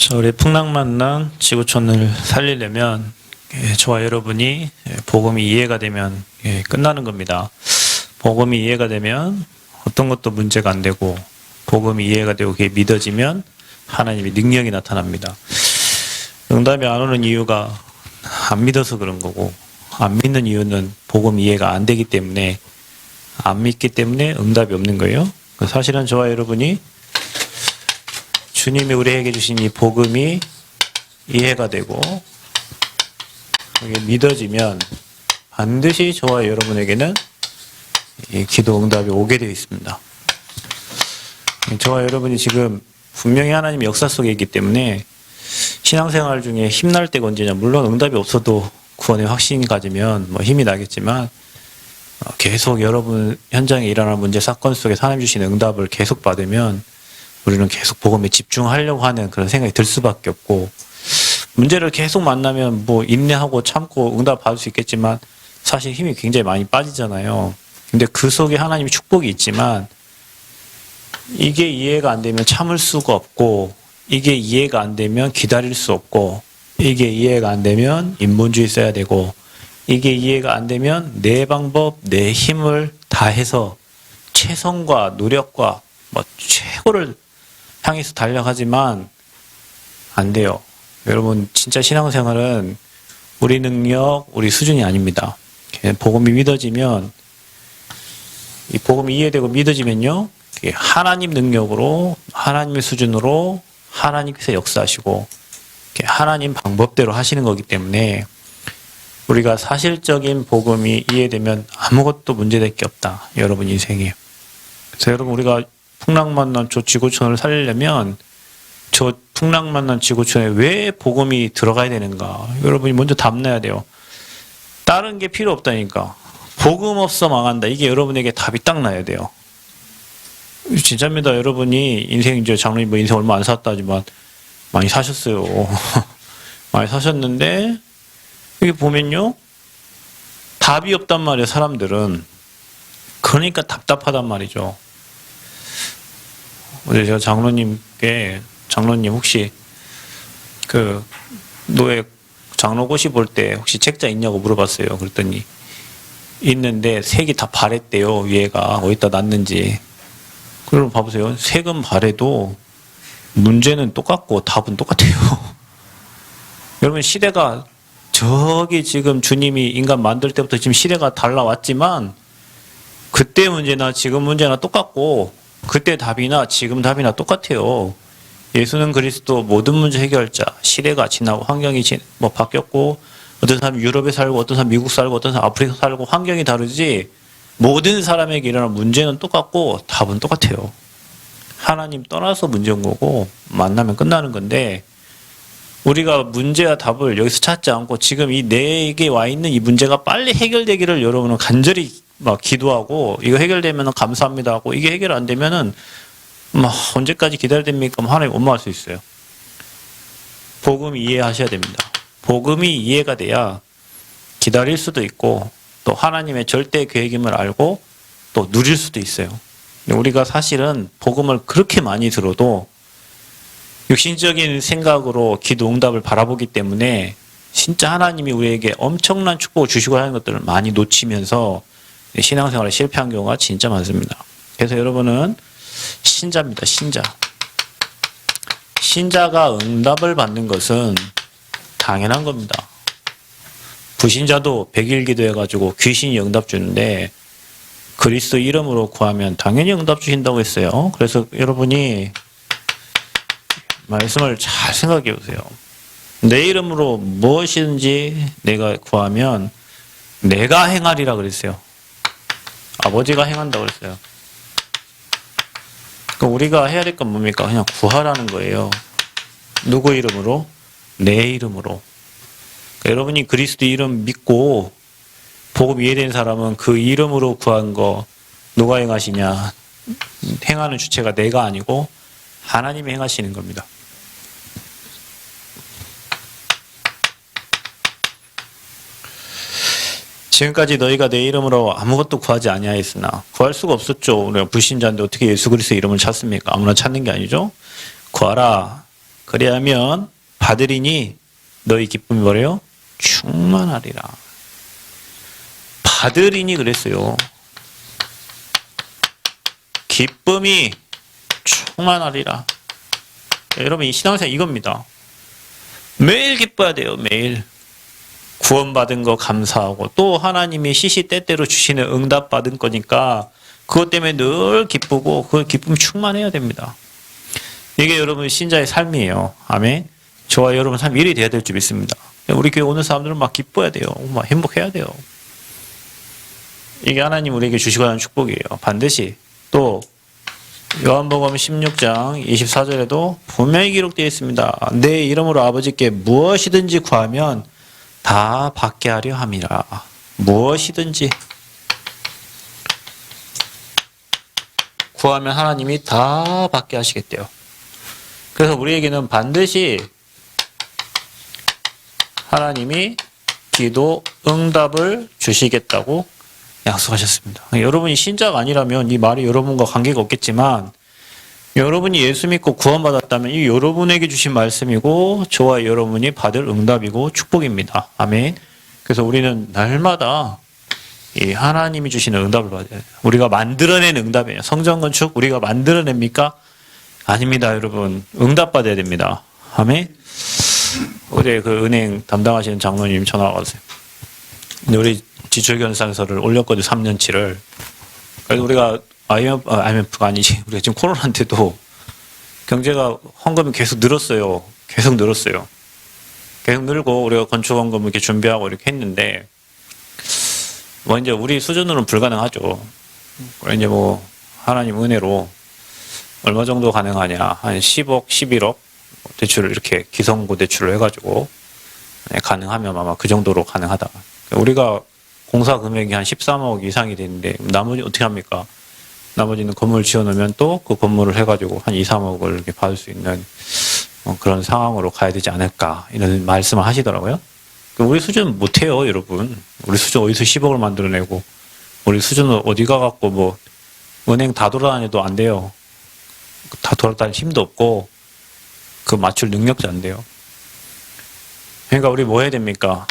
자, 우리 풍랑만난 지구촌을 살리려면 저와 여러분이 복음이 이해가 되면 끝나는 겁니다. 복음이 이해가 되면 어떤 것도 문제가 안 되고, 복음이 이해가 되고 그게 믿어지면 하나님의 능력이 나타납니다. 응답이 안 오는 이유가 안 믿어서 그런 거고, 안 믿는 이유는 복음 이해가 안 되기 때문에, 안 믿기 때문에 응답이 없는 거예요. 사실은 저와 여러분이 주님이 우리에게 주신 이 복음이 이해가 되고 믿어지면 반드시 저와 여러분에게는 이 기도 응답이 오게 되어 있습니다. 저와 여러분이 지금 분명히 하나님의 역사 속에 있기 때문에 신앙생활 중에 힘날 때가 언제냐, 물론 응답이 없어도 구원의 확신이 가지면 힘이 나겠지만 계속 여러분 현장에 일어나는 문제 사건 속에서 하나님 주신 응답을 계속 받으면 우리는 계속 복음에 집중하려고 하는 그런 생각이 들 수밖에 없고, 문제를 계속 만나면 인내하고 참고 응답 받을 수 있겠지만 사실 힘이 굉장히 많이 빠지잖아요. 근데 그 속에 하나님의 축복이 있지만 이게 이해가 안 되면 참을 수가 없고, 이게 이해가 안 되면 기다릴 수 없고, 이게 이해가 안 되면 인본주의 써야 되고, 이게 이해가 안 되면 내 방법, 내 힘을 다해서 최선과 노력과 최고를 향해서 달려가지만 안 돼요. 여러분, 진짜 신앙생활은 우리 능력, 우리 수준이 아닙니다. 복음이 믿어지면, 이 복음이 이해되고 믿어지면요, 하나님 능력으로, 하나님의 수준으로 하나님께서 역사하시고 하나님 방법대로 하시는 거기 때문에 우리가 사실적인 복음이 이해되면 아무것도 문제될 게 없다. 여러분 인생에. 그래서 여러분, 우리가 풍랑만난 저 지구촌을 살리려면 저 풍랑만난 지구촌에 왜 복음이 들어가야 되는가? 여러분이 먼저 답내야 돼요. 다른 게 필요 없다니까. 복음 없어 망한다. 이게 여러분에게 답이 딱 나야 돼요. 진짜입니다. 여러분이 인생, 이제 장로님 인생 얼마 안 살았다 하지만 많이 사셨어요. 많이 사셨는데 여기 보면요, 답이 없단 말이에요. 사람들은. 그러니까 답답하단 말이죠. 어제 제가 장로님 혹시 그 노예 장로 고시 볼 때 혹시 책자 있냐고 물어봤어요. 그랬더니 있는데 색이 다 바랬대요. 위에가 어디다 놨는지. 그럼 봐보세요. 색은 바래도 문제는 똑같고 답은 똑같아요. 여러분, 시대가 저기 지금 주님이 인간 만들 때부터 지금 시대가 달라왔지만 그때 문제나 지금 문제나 똑같고, 그때 답이나 지금 답이나 똑같아요. 예수는 그리스도 모든 문제 해결자. 시대가 지나고 환경이 바뀌었고, 어떤 사람이 유럽에 살고, 어떤 사람 미국 살고, 어떤 사람 아프리카 살고, 환경이 다르지 모든 사람에게 일어나는 문제는 똑같고 답은 똑같아요. 하나님 떠나서 문제인 거고 만나면 끝나는 건데, 우리가 문제와 답을 여기서 찾지 않고 지금 이 내게 와 있는 이 문제가 빨리 해결되기를 여러분은 간절히 기도하고, 이거 해결되면 감사합니다 하고, 이게 해결 안 되면은 언제까지 기다려야 됩니까? 하나님 원망할 수 있어요. 복음 이해하셔야 됩니다. 복음이 이해가 돼야 기다릴 수도 있고, 또 하나님의 절대 계획임을 알고 또 누릴 수도 있어요. 근데 우리가 사실은 복음을 그렇게 많이 들어도 육신적인 생각으로 기도 응답을 바라보기 때문에 진짜 하나님이 우리에게 엄청난 축복을 주시고 하는 것들을 많이 놓치면서 신앙생활에 실패한 경우가 진짜 많습니다. 그래서 여러분은 신자입니다. 신자. 신자가 응답을 받는 것은 당연한 겁니다. 불신자도 100일 기도해가지고 귀신이 응답 주는데 그리스도 이름으로 구하면 당연히 응답 주신다고 했어요. 그래서 여러분이 말씀을 잘 생각해 보세요. 내 이름으로 무엇이든지 내가 구하면 내가 행하리라 그랬어요. 아버지가 행한다고 그랬어요. 그럼 우리가 해야 될 건 뭡니까? 그냥 구하라는 거예요. 누구 이름으로? 내 이름으로. 그러니까 여러분이 그리스도 이름 믿고 복음 이해된 사람은 그 이름으로 구한 거 누가 행하시냐? 행하는 주체가 내가 아니고 하나님이 행하시는 겁니다. 지금까지 너희가 내 이름으로 아무것도 구하지 아니하였으나, 구할 수가 없었죠. 우리가 불신자인데 어떻게 예수 그리스도의 이름을 찾습니까? 아무나 찾는 게 아니죠. 구하라. 그리하면 받으리니 너희 기쁨이 뭐래요? 충만하리라. 받으리니 그랬어요. 기쁨이 충만하리라. 여러분 이 신앙생활 이겁니다. 매일 기뻐야 돼요. 매일. 구원받은 거 감사하고 또 하나님이 시시때때로 주시는 응답받은 거니까 그것 때문에 늘 기쁘고 그 기쁨이 충만해야 됩니다. 이게 여러분 신자의 삶이에요. 아멘. 저와 여러분 삶이 일이 돼야 될 줄 믿습니다. 우리 교회 오는 사람들은 막 기뻐야 돼요. 막 행복해야 돼요. 이게 하나님 우리에게 주시고 하는 축복이에요. 반드시. 또 요한복음 16장 24절에도 분명히 기록되어 있습니다. 내 이름으로 아버지께 무엇이든지 구하면 다 받게 하려 함이라. 무엇이든지 구하면 하나님이 다 받게 하시겠대요. 그래서 우리에게는 반드시 하나님이 기도 응답을 주시겠다고 약속하셨습니다. 여러분이 신자가 아니라면 이 말이 여러분과 관계가 없겠지만 여러분이 예수 믿고 구원받았다면 이 여러분에게 주신 말씀이고 저와 여러분이 받을 응답이고 축복입니다. 아멘. 그래서 우리는 날마다 이 하나님이 주시는 응답을 받아야 돼요. 우리가 만들어낸 응답이에요. 성전 건축 우리가 만들어냅니까? 아닙니다, 여러분. 응답받아야 됩니다. 아멘. 어제 그 은행 담당하시는 장로님 전화가 왔어요. 근데 우리 지출견상서를 올렸거든요. 3년치를. 그래서 우리가 IMF가 아니지. 우리가 지금 코로나인데도 경제가 헌금이 계속 늘었어요. 계속 늘었어요. 계속 늘고 우리가 건축 헌금을 이렇게 준비하고 이렇게 했는데 뭐 이제 우리 수준으로는 불가능하죠. 이제 뭐 하나님 은혜로 얼마 정도 가능하냐. 한 10억, 11억 대출을 이렇게 기성고 대출을 해가지고 가능하면 아마 그 정도로 가능하다. 우리가 공사 금액이 한 13억 이상이 되는데 나머지 어떻게 합니까? 나머지는 건물 지어놓으면 또 그 건물을 해가지고 한 2, 3억을 이렇게 받을 수 있는 그런 상황으로 가야 되지 않을까 이런 말씀을 하시더라고요. 우리 수준 못해요, 여러분. 우리 수준 어디서 10억을 만들어내고 우리 수준은 어디 가갖고 뭐 은행 다 돌아다녀도 안 돼요. 다 돌아다닐 힘도 없고 그 맞출 능력도 안 돼요. 그러니까 우리 뭐 해야 됩니까?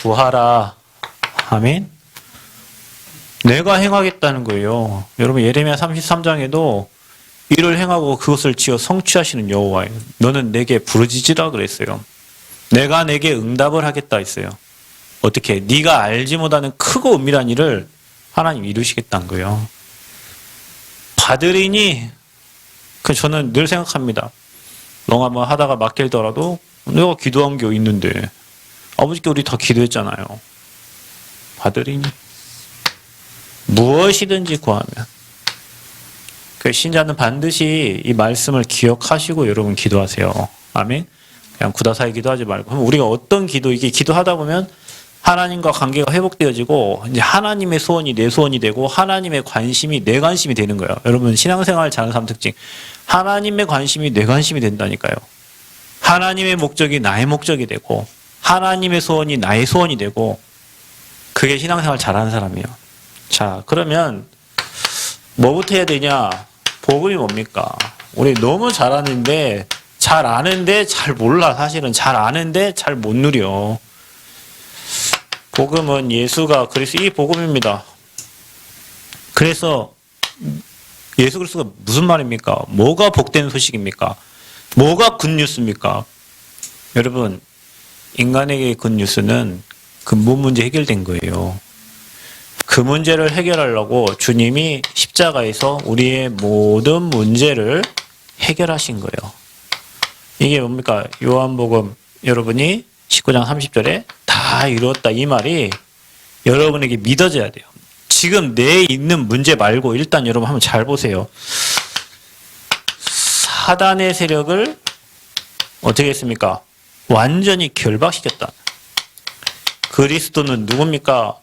구하라. 아멘. 내가 행하겠다는 거예요. 여러분 예레미야 33장에도 이를 행하고 그것을 지어 성취하시는 여호와예요. 너는 내게 부르짖으라 그랬어요. 내가 내게 응답을 하겠다 했어요. 어떻게? 네가 알지 못하는 크고 은밀한 일을 하나님 이루시겠다는 거예요. 받으리니 저는 늘 생각합니다. 뭔가 뭐 하다가 막힐더라도 내가 기도한 게 있는데 아버지께 우리 다 기도했잖아요. 받으리니 무엇이든지 구하면 그 신자는 반드시 이 말씀을 기억하시고 여러분 기도하세요. 아멘. 그냥 구다사이 기도하지 말고 그럼 우리가 어떤 기도 이게 기도하다 보면 하나님과 관계가 회복되어지고 이제 하나님의 소원이 내 소원이 되고 하나님의 관심이 내 관심이 되는 거예요. 여러분 신앙생활 잘하는 사람 특징 하나님의 관심이 내 관심이 된다니까요. 하나님의 목적이 나의 목적이 되고 하나님의 소원이 나의 소원이 되고 그게 신앙생활 잘하는 사람이에요. 자 그러면 뭐부터 해야 되냐? 복음이 뭡니까? 우리 너무 잘하는데 잘 아는데 잘 몰라. 사실은 잘 아는데 잘 못 누려. 복음은 예수가 그리스도 이 복음입니다. 그래서 예수 그리스도가 무슨 말입니까? 뭐가 복된 소식입니까? 뭐가 굿뉴스입니까? 여러분 인간에게 굿뉴스는 근본 문제 해결된 거예요. 그 문제를 해결하려고 주님이 십자가에서 우리의 모든 문제를 해결하신 거예요. 이게 뭡니까? 요한복음 여러분이 19장 30절에 다 이루었다 이 말이 여러분에게 믿어져야 돼요. 지금 내 있는 문제 말고 일단 여러분 한번 잘 보세요. 사단의 세력을 어떻게 했습니까? 완전히 결박시켰다. 그리스도는 누굽니까?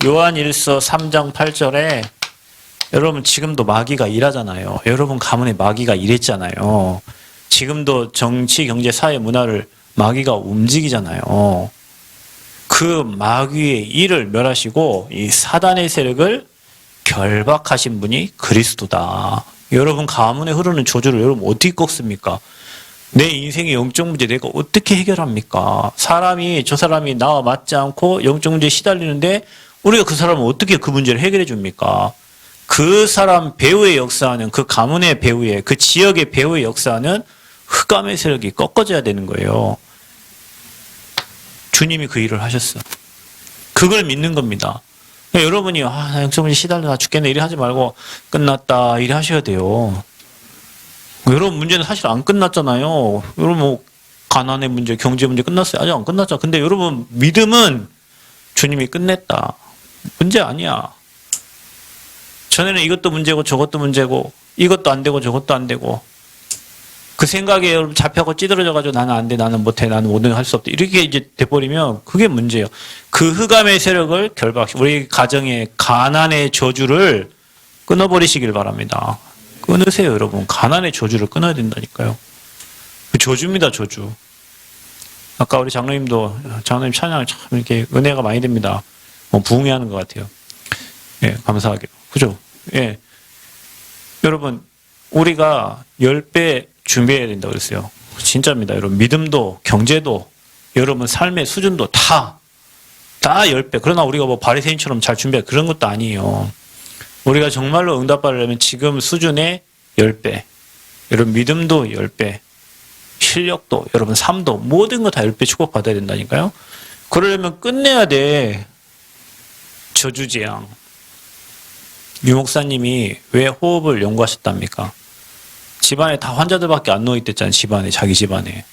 요한일서 3장 8절에 여러분 지금도 마귀가 일하잖아요. 여러분 가문에 마귀가 일했잖아요. 지금도 정치, 경제, 사회, 문화를 마귀가 움직이잖아요. 그 마귀의 일을 멸하시고 이 사단의 세력을 결박하신 분이 그리스도다. 여러분 가문에 흐르는 저주를 여러분 어떻게 꺾습니까? 내 인생의 영적 문제 내가 어떻게 해결합니까? 저 사람이 나와 맞지 않고 영적 문제에 시달리는데 우리가 그 사람을 어떻게 그 문제를 해결해 줍니까? 그 사람 배후에 역사하는 그 가문의 배후에 그 지역의 배후에 역사하는 흑암의 세력이 꺾어져야 되는 거예요. 주님이 그 일을 하셨어. 그걸 믿는 겁니다. 여러분이 나 영적 문제 시달려 죽겠네 이래 하지 말고 끝났다 이래 하셔야 돼요. 여러분 문제는 사실 안 끝났잖아요. 여러분 뭐 가난의 문제, 경제 문제 끝났어요? 아직 안 끝났잖아. 근데 여러분 믿음은 주님이 끝냈다. 문제 아니야. 전에는 이것도 문제고 저것도 문제고 이것도 안 되고 저것도 안 되고 그 생각에 여러분 잡혀고 찌들어져가지고 나는 안 돼, 나는 못해, 나는 뭐든 할 수 없다. 이렇게 이제 돼버리면 그게 문제예요. 그 흑암의 세력을 우리 가정의 가난의 저주를 끊어버리시길 바랍니다. 끊으세요, 여러분. 가난의 저주를 끊어야 된다니까요. 그 저주입니다, 저주. 아까 우리 장로님 찬양 참 이렇게 은혜가 많이 됩니다. 부흥회하는 것 같아요. 예, 감사하게요. 그죠? 예. 여러분, 우리가 10배 준비해야 된다고 그랬어요. 진짜입니다, 여러분. 믿음도, 경제도, 여러분 삶의 수준도 다 10배. 그러나 우리가 뭐 바리새인처럼 잘 준비할 그런 것도 아니에요. 우리가 정말로 응답받으려면 지금 수준의 10배. 여러분 믿음도 10배. 실력도, 여러분 삶도 모든 거 다 10배 축복받아야 된다니까요. 그러려면 끝내야 돼. 저주재앙. 유 목사님이 왜 호흡을 연구하셨답니까? 집안에 다 환자들밖에 안 누워있댔잖아요. 자기 집안에.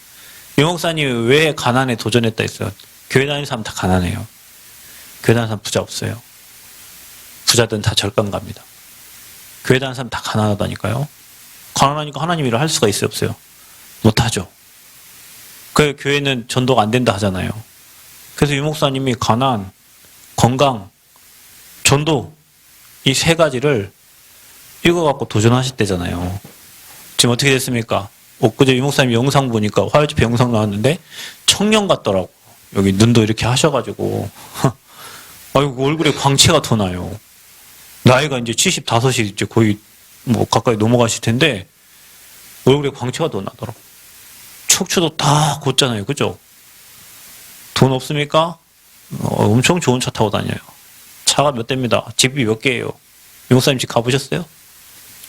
유 목사님이 왜 가난에 도전했다 했어요? 교회 다니는 사람 다 가난해요. 교회 다니는 사람 부자 없어요. 부자들은 다 절간 갑니다. 교회 다니는 사람 다 가난하다니까요. 가난하니까 하나님 일을 할 수가 있어요, 없어요? 못하죠. 그 교회는 전도가 안 된다 하잖아요. 그래서 유 목사님이 가난, 건강, 전도 이 세 가지를 이거 갖고 도전하셨대잖아요. 지금 어떻게 됐습니까? 엊그제 유 목사님 영상 보니까 화요집회 영상 나왔는데 청년 같더라고. 여기 눈도 이렇게 하셔가지고 아이고 얼굴에 광채가 더 나요. 나이가 이제 75이 이제 거의 뭐 가까이 넘어가실 텐데 얼굴에 광채가 더 나더라고. 척추도 다 곧잖아요. 그죠? 돈 없습니까? 엄청 좋은 차 타고 다녀요. 차가 몇 대입니다. 집이 몇 개예요. 유 목사님 집 가보셨어요?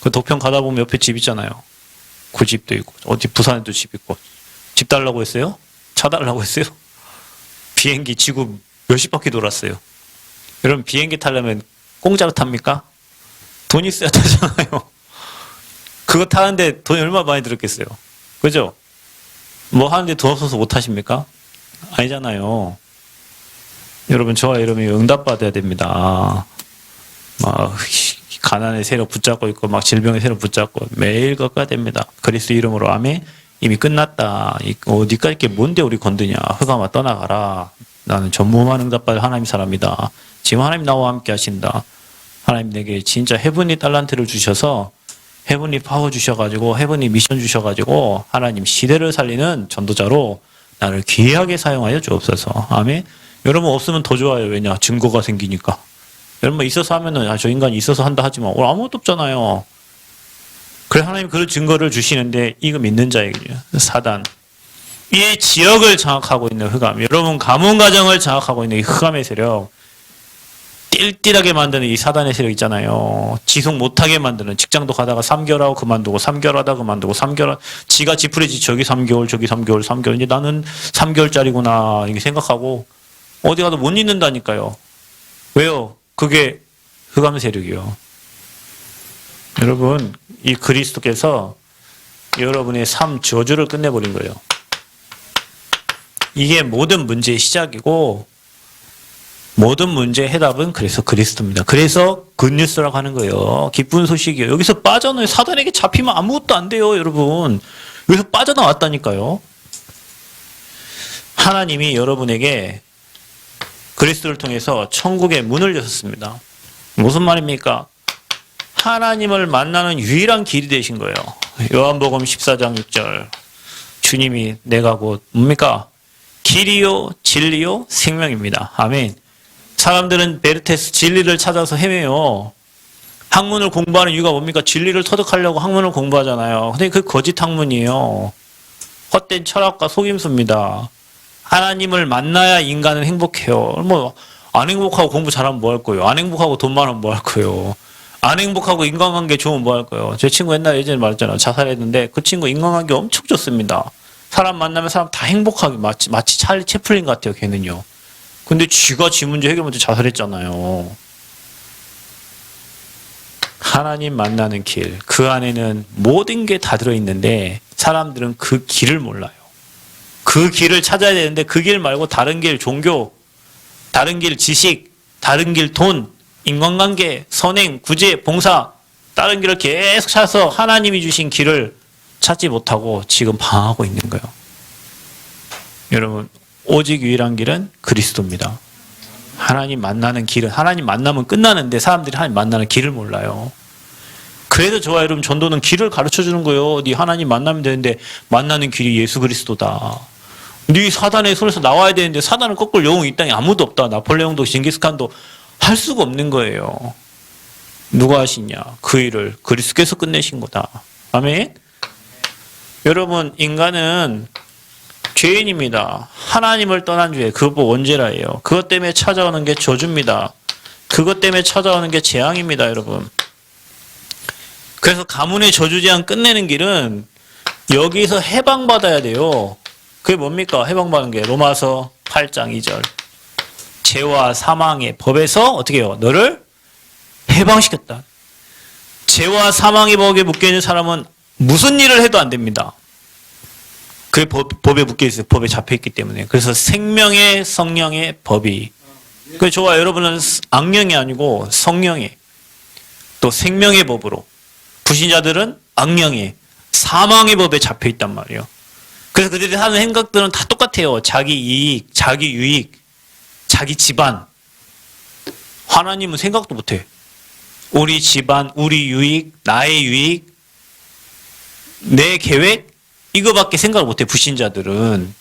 그 독평 가다 보면 옆에 집 있잖아요. 그 집도 있고 어디 부산에도 집 있고. 집 달라고 했어요? 차 달라고 했어요? 비행기 지구 몇십 바퀴 돌았어요. 여러분 비행기 타려면 공짜로 탑니까? 돈 있어야 타잖아요. 그거 타는데 돈이 얼마나 많이 들었겠어요. 그죠? 뭐 하는데 돈 없어서 못 타십니까? 아니잖아요. 여러분 저와 여러분이 응답받아야 됩니다. 막 가난의 세력 붙잡고 있고 막 질병의 세력 붙잡고 매일 꺾어야 됩니다. 그리스도 이름으로 아멘. 이미 끝났다. 어디까지 게 뭔데 우리 건드냐. 흑암아 떠나가라. 나는 전무한 응답받을 하나님 사람이다. 지금 하나님 나와 함께 하신다. 하나님 내게 진짜 헤븐리 달란트를 주셔서 헤븐리 파워 주셔가지고 헤븐리 미션 주셔가지고 하나님 시대를 살리는 전도자로 나를 귀하게 사용하여 주옵소서. 아멘. 여러분 없으면 더 좋아요. 왜냐? 증거가 생기니까. 여러분 있어서 하면은 저 인간이 있어서 한다 하지만 오늘 아무것도 없잖아요. 그래 하나님 그 증거를 주시는데 이거 믿는 자에게 사단 이 지역을 장악하고 있는 흑암, 여러분 가문 가정을 장악하고 있는 이 흑암의 세력, 띨띨하게 만드는 이 사단의 세력 있잖아요. 지속 못하게 만드는, 직장도 가다가 3개월 하고 그만두고 3개월 하다 그만두고 3개월 지가 지푸리지 저기 3개월 저기 3개월 3개월 이제 나는 3개월짜리구나 이렇게 생각하고 어디 가도 못 있는다니까요. 왜요? 그게 흑암 세력이요. 여러분 이 그리스도께서 여러분의 삶 저주를 끝내버린 거예요. 이게 모든 문제의 시작이고 모든 문제의 해답은 그래서 그리스도입니다. 그래서 굿뉴스라고 하는 거예요. 기쁜 소식이에요. 여기서 빠져나와요. 사단에게 잡히면 아무것도 안 돼요. 여러분 여기서 빠져나왔다니까요. 하나님이 여러분에게 그리스도를 통해서 천국의 문을 여셨습니다. 무슨 말입니까? 하나님을 만나는 유일한 길이 되신 거예요. 요한복음 14장 6절 주님이 내가 곧 뭡니까? 길이요 진리요 생명입니다. 아멘. 사람들은 베르테스 진리를 찾아서 헤매요. 학문을 공부하는 이유가 뭡니까? 진리를 터득하려고 학문을 공부하잖아요. 근데 그 거짓 학문이에요. 헛된 철학과 속임수입니다. 하나님을 만나야 인간은 행복해요. 뭐 안 행복하고 공부 잘하면 뭐 할 거예요? 안 행복하고 돈 많으면 뭐 할 거예요? 안 행복하고 인간관계 좋으면 뭐 할 거예요? 제 친구 옛날에 예전에 말했잖아요. 자살했는데 그 친구 인간관계 엄청 좋습니다. 사람 만나면 사람 다 행복하게 마치 찰리 채플린 같아요. 걔는요. 근데 쥐가 지 문제 해결 못해 자살했잖아요. 하나님 만나는 길, 그 안에는 모든 게 다 들어있는데 사람들은 그 길을 몰라요. 그 길을 찾아야 되는데 그 길 말고 다른 길 종교, 다른 길 지식, 다른 길 돈, 인간관계, 선행, 구제, 봉사, 다른 길을 계속 찾아서 하나님이 주신 길을 찾지 못하고 지금 방황하고 있는 거예요. 여러분, 오직 유일한 길은 그리스도입니다. 하나님 만나는 길은, 하나님 만나면 끝나는데 사람들이 하나님 만나는 길을 몰라요. 그래서 저와 여러분 전도는 길을 가르쳐 주는 거예요. 네 하나님 만나면 되는데 만나는 길이 예수 그리스도다. 네 사단의 손에서 나와야 되는데 사단을 꺾을 영웅이 이 땅에 아무도 없다. 나폴레옹도 징기스칸도 할 수가 없는 거예요. 누가 하시냐? 그 일을 그리스도께서 끝내신 거다. 아멘. 여러분, 인간은 죄인입니다. 하나님을 떠난 죄, 그거 원죄라예요. 그것 때문에 찾아오는 게 저주입니다. 그것 때문에 찾아오는 게 재앙입니다, 여러분. 그래서 가문의 저주 재앙 끝내는 길은 여기서 해방받아야 돼요. 그게 뭡니까? 해방받는 게 로마서 8장 2절. 죄와 사망의 법에서 어떻게 해요? 너를 해방시켰다. 죄와 사망의 법에 묶여있는 사람은 무슨 일을 해도 안 됩니다. 그게 법에 묶여있어요. 법에 잡혀있기 때문에. 그래서 생명의 성령의 법이. 그래서 저와 여러분은 악령이 아니고 성령의 또 생명의 법으로. 불신자들은 악령의 사망의 법에 잡혀있단 말이에요. 그래서 그들이 하는 행각들은 다 똑같아요. 자기 이익, 자기 유익, 자기 집안. 하나님은 생각도 못해. 우리 집안, 우리 유익, 나의 유익, 내 계획, 이거밖에 생각을 못해, 불신자들은.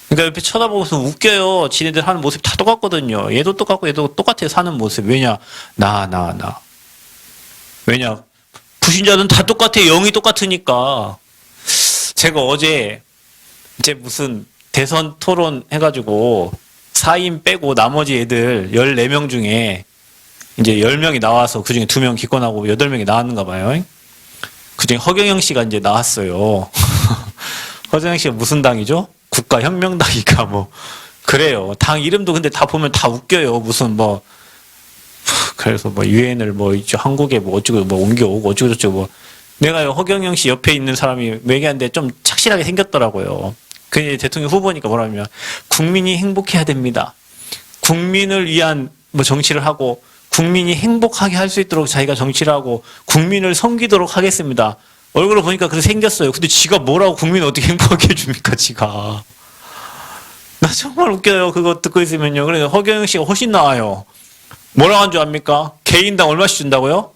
그러니까 옆에 쳐다보고서 웃겨요. 지네들 하는 모습이 다 똑같거든요. 얘도 똑같고 얘도 똑같아요, 사는 모습. 왜냐? 나. 왜냐? 불신자들은 다 똑같아요. 영이 똑같으니까. 제가 어제 이제 무슨 대선 토론 해가지고 4인 빼고 나머지 애들 14명 중에 이제 10명이 나와서 그 중에 2명 기권하고 8명이 나왔는가 봐요. 그 중에 허경영 씨가 이제 나왔어요. 허경영 씨가 무슨 당이죠? 국가혁명당이니까 뭐. 그래요. 당 이름도 근데 다 보면 다 웃겨요. 무슨 뭐. 그래서 뭐 유엔을 뭐 한국에 뭐 어쩌고 뭐 옮겨오고 어쩌고 저쩌고 뭐. 내가 허경영 씨 옆에 있는 사람이 얘기하는데 좀 착실하게 생겼더라고요. 그 대통령 후보니까 뭐라면 국민이 행복해야 됩니다. 국민을 위한 뭐 정치를 하고 국민이 행복하게 할 수 있도록 자기가 정치를 하고 국민을 섬기도록 하겠습니다. 얼굴을 보니까 그렇게 생겼어요. 근데 지가 뭐라고 국민을 어떻게 행복하게 해줍니까, 지가. 나 정말 웃겨요. 그거 듣고 있으면요. 그래서 허경영 씨가 훨씬 나아요. 뭐라고 한 줄 압니까? 개인당 얼마씩 준다고요?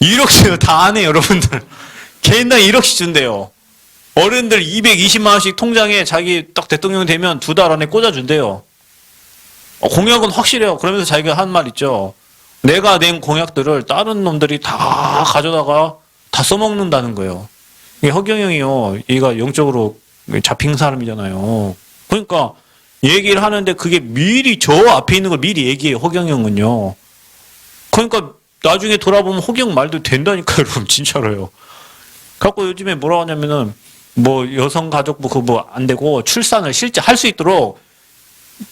1억씩 다 안 해요, 여러분들. 개인당 1억씩 준대요. 어른들 220만 원씩 통장에 자기 딱 대통령 되면 2달 안에 꽂아준대요. 공약은 확실해요. 그러면서 자기가 한 말 있죠. 내가 낸 공약들을 다른 놈들이 다 가져다가 다 써먹는다는 거예요. 이게 허경영이요. 얘가 영적으로 잡힌 사람이잖아요. 그러니까 얘기를 하는데 그게 미리 저 앞에 있는 걸 미리 얘기해요. 허경영은요. 그러니까 나중에 돌아보면 허경 말도 된다니까요. 여러분 진짜로요. 갖고 요즘에 뭐라고 하냐면은 뭐 여성가족부 그거 뭐 안 되고 출산을 실제 할 수 있도록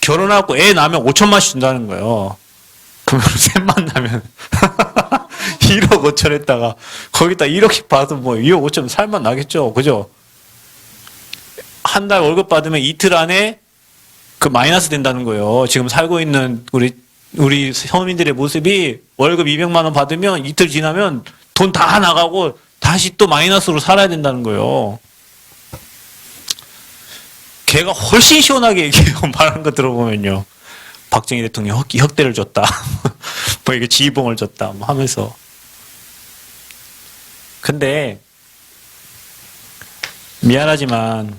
결혼하고 애 낳으면 5천만씩 준다는 거예요. 그러면 셋만 나면 1억 5천 했다가 거기다 1억씩 받으면 뭐 2억 5천 살만 나겠죠. 그죠? 한 달 월급 받으면 이틀 안에 그 마이너스 된다는 거예요. 지금 살고 있는 우리 서민들의 모습이 월급 200만 원 받으면 이틀 지나면 돈 다 나가고 다시 또 마이너스로 살아야 된다는 거예요. 걔가 훨씬 시원하게 얘기해요. 말하는 거 들어보면요. 박정희 대통령 혁대를 줬다. 뭐 이게 지휘봉을 줬다. 뭐 하면서. 근데 미안하지만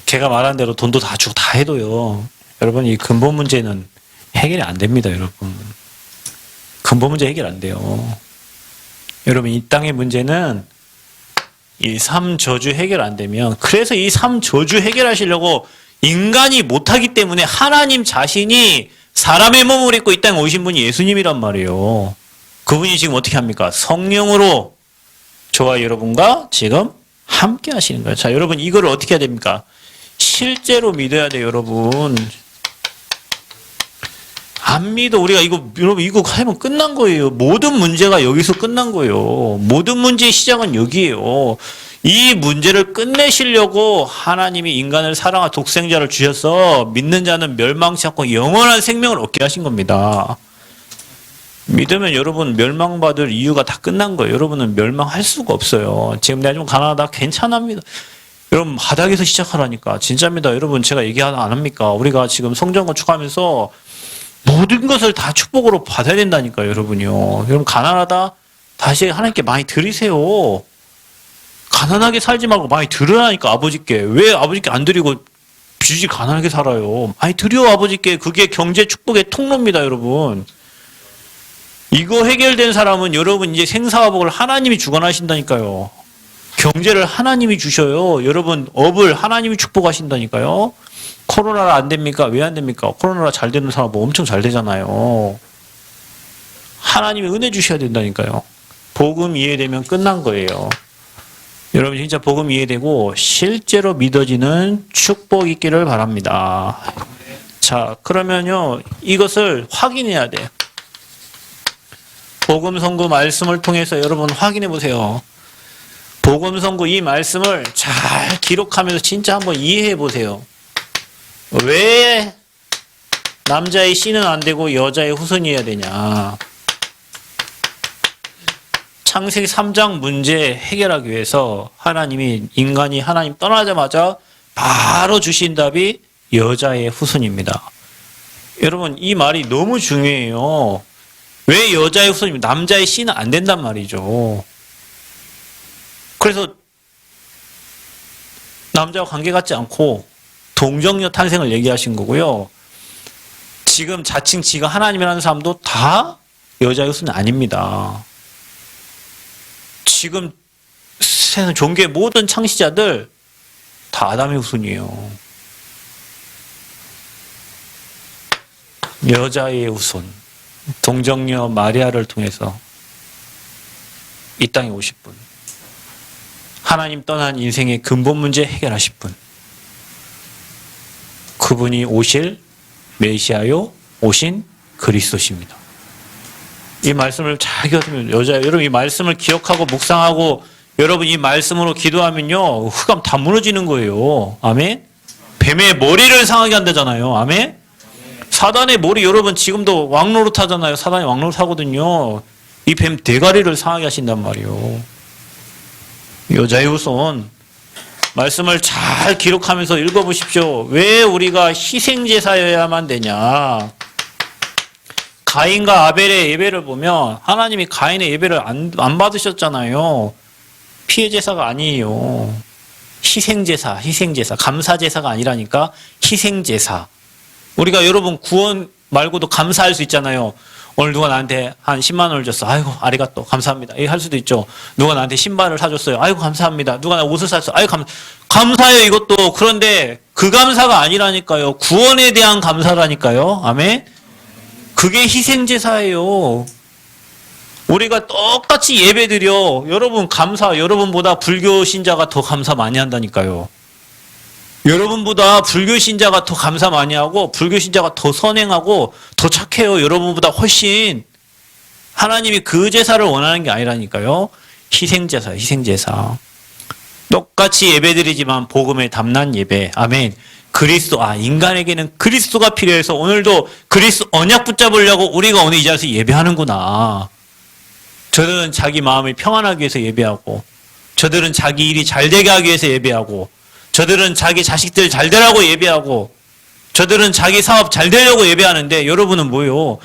걔가 말한 대로 돈도 다 주고 다 해도요. 여러분 이 근본 문제는 해결이 안 됩니다. 여러분. 근본 문제 해결 안 돼요. 여러분 이 땅의 문제는 이 삶 저주 해결 안 되면, 그래서 이 삶 저주 해결하시려고 인간이 못하기 때문에 하나님 자신이 사람의 몸을 입고 이 땅에 오신 분이 예수님이란 말이에요. 그분이 지금 어떻게 합니까? 성령으로 저와 여러분과 지금 함께 하시는 거예요. 자, 여러분 이거를 어떻게 해야 됩니까? 실제로 믿어야 돼요, 여러분. 안 믿어. 우리가 여러분 이거 하면 끝난 거예요. 모든 문제가 여기서 끝난 거예요. 모든 문제의 시작은 여기에요. 이 문제를 끝내시려고 하나님이 인간을 사랑한 독생자를 주셔서 믿는 자는 멸망치 않고 영원한 생명을 얻게 하신 겁니다. 믿으면 여러분 멸망받을 이유가 다 끝난 거예요. 여러분은 멸망할 수가 없어요. 지금 내가 좀 가난하다 괜찮합니다. 여러분 바닥에서 시작하라니까. 진짜입니다. 여러분 제가 얘기 안 합니까? 우리가 지금 성전 건축하면서 모든 것을 다 축복으로 받아야 된다니까요. 여러분요. 여러분 가난하다 다시 하나님께 많이 드리세요. 가난하게 살지 말고 많이 드리라니까 아버지께. 왜 아버지께 안 드리고 빚이 가난하게 살아요? 많이 드려 아버지께. 그게 경제 축복의 통로입니다. 여러분. 이거 해결된 사람은 여러분 이제 생사화복을 하나님이 주관하신다니까요. 경제를 하나님이 주셔요. 여러분 업을 하나님이 축복하신다니까요. 코로나가 안 됩니까? 왜 안 됩니까? 코로나가 잘 되는 사람 뭐 엄청 잘 되잖아요. 하나님이 은혜 주셔야 된다니까요. 복음 이해되면 끝난 거예요. 여러분 진짜 복음 이해되고 실제로 믿어지는 축복 있기를 바랍니다. 자, 그러면요 이것을 확인해야 돼요. 복음 선고 말씀을 통해서 여러분 확인해 보세요. 복음 선고 이 말씀을 잘 기록하면서 진짜 한번 이해해 보세요. 왜 남자의 씨는 안 되고 여자의 후손이어야 되냐? 창세기 3장 문제 해결하기 위해서 하나님이 인간이 하나님 떠나자마자 바로 주신 답이 여자의 후손입니다. 여러분 이 말이 너무 중요해요. 왜 여자의 후손이면 남자의 씨는 안 된단 말이죠. 그래서 남자와 관계 갖지 않고 동정녀 탄생을 얘기하신 거고요. 지금 자칭 지가 하나님이라는 사람도 다 여자의 후손이 아닙니다. 지금 세상 종교의 모든 창시자들 다 아담의 후손이에요. 여자의 후손, 동정녀 마리아를 통해서 이 땅에 오실 분, 하나님 떠난 인생의 근본 문제 해결하실 분, 그분이 오실 메시아요 오신 그리스도십니다. 이 말씀을 잘 기억하면 여러분 이 말씀을 기억하고 묵상하고 여러분 이 말씀으로 기도하면요 흑암 다 무너지는 거예요. 아멘. 뱀의 머리를 상하게 한다잖아요. 아멘. 사단의 머리 여러분 지금도 왕노릇 하잖아요. 사단이 왕노릇 하거든요. 이 뱀 대가리를 상하게 하신단 말이에요. 여자의 후손 말씀을 잘 기록하면서 읽어보십시오. 왜 우리가 희생제사여야만 되냐? 가인과 아벨의 예배를 보면 하나님이 가인의 예배를 안 받으셨잖아요. 피해제사가 아니에요. 희생제사, 감사제사가 아니라니까 희생제사. 우리가 여러분 구원 말고도 감사할 수 있잖아요. 오늘 누가 나한테 한 10만 원을 줬어. 아이고 아리가또 감사합니다. 이렇게 할 수도 있죠. 누가 나한테 신발을 사줬어요. 아이고 감사합니다. 누가 나 옷을 샀어. 아이고 감사해요 이것도. 그런데 그 감사가 아니라니까요. 구원에 대한 감사라니까요. 아멘. 그게 희생제사예요. 우리가 똑같이 예배드려. 여러분 감사. 여러분보다 불교 신자가 더 감사 많이 한다니까요. 여러분보다 불교 신자가 더 감사 많이 하고 불교 신자가 더 선행하고 더 착해요. 여러분보다 훨씬. 하나님이 그 제사를 원하는 게 아니라니까요. 희생제사, 희생제사. 똑같이 예배드리지만 복음에 담난 예배. 아멘. 그리스도, 인간에게는 그리스도가 필요해서 오늘도 그리스도 언약 붙잡으려고 우리가 오늘 이 자리에서 예배하는구나. 저들은 자기 마음을 평안하기 위해서 예배하고, 저들은 자기 일이 잘 되게 하기 위해서 예배하고, 저들은 자기 자식들 잘 되라고 예배하고, 저들은 자기 사업 잘 되려고 예배하는데 여러분은 뭐요?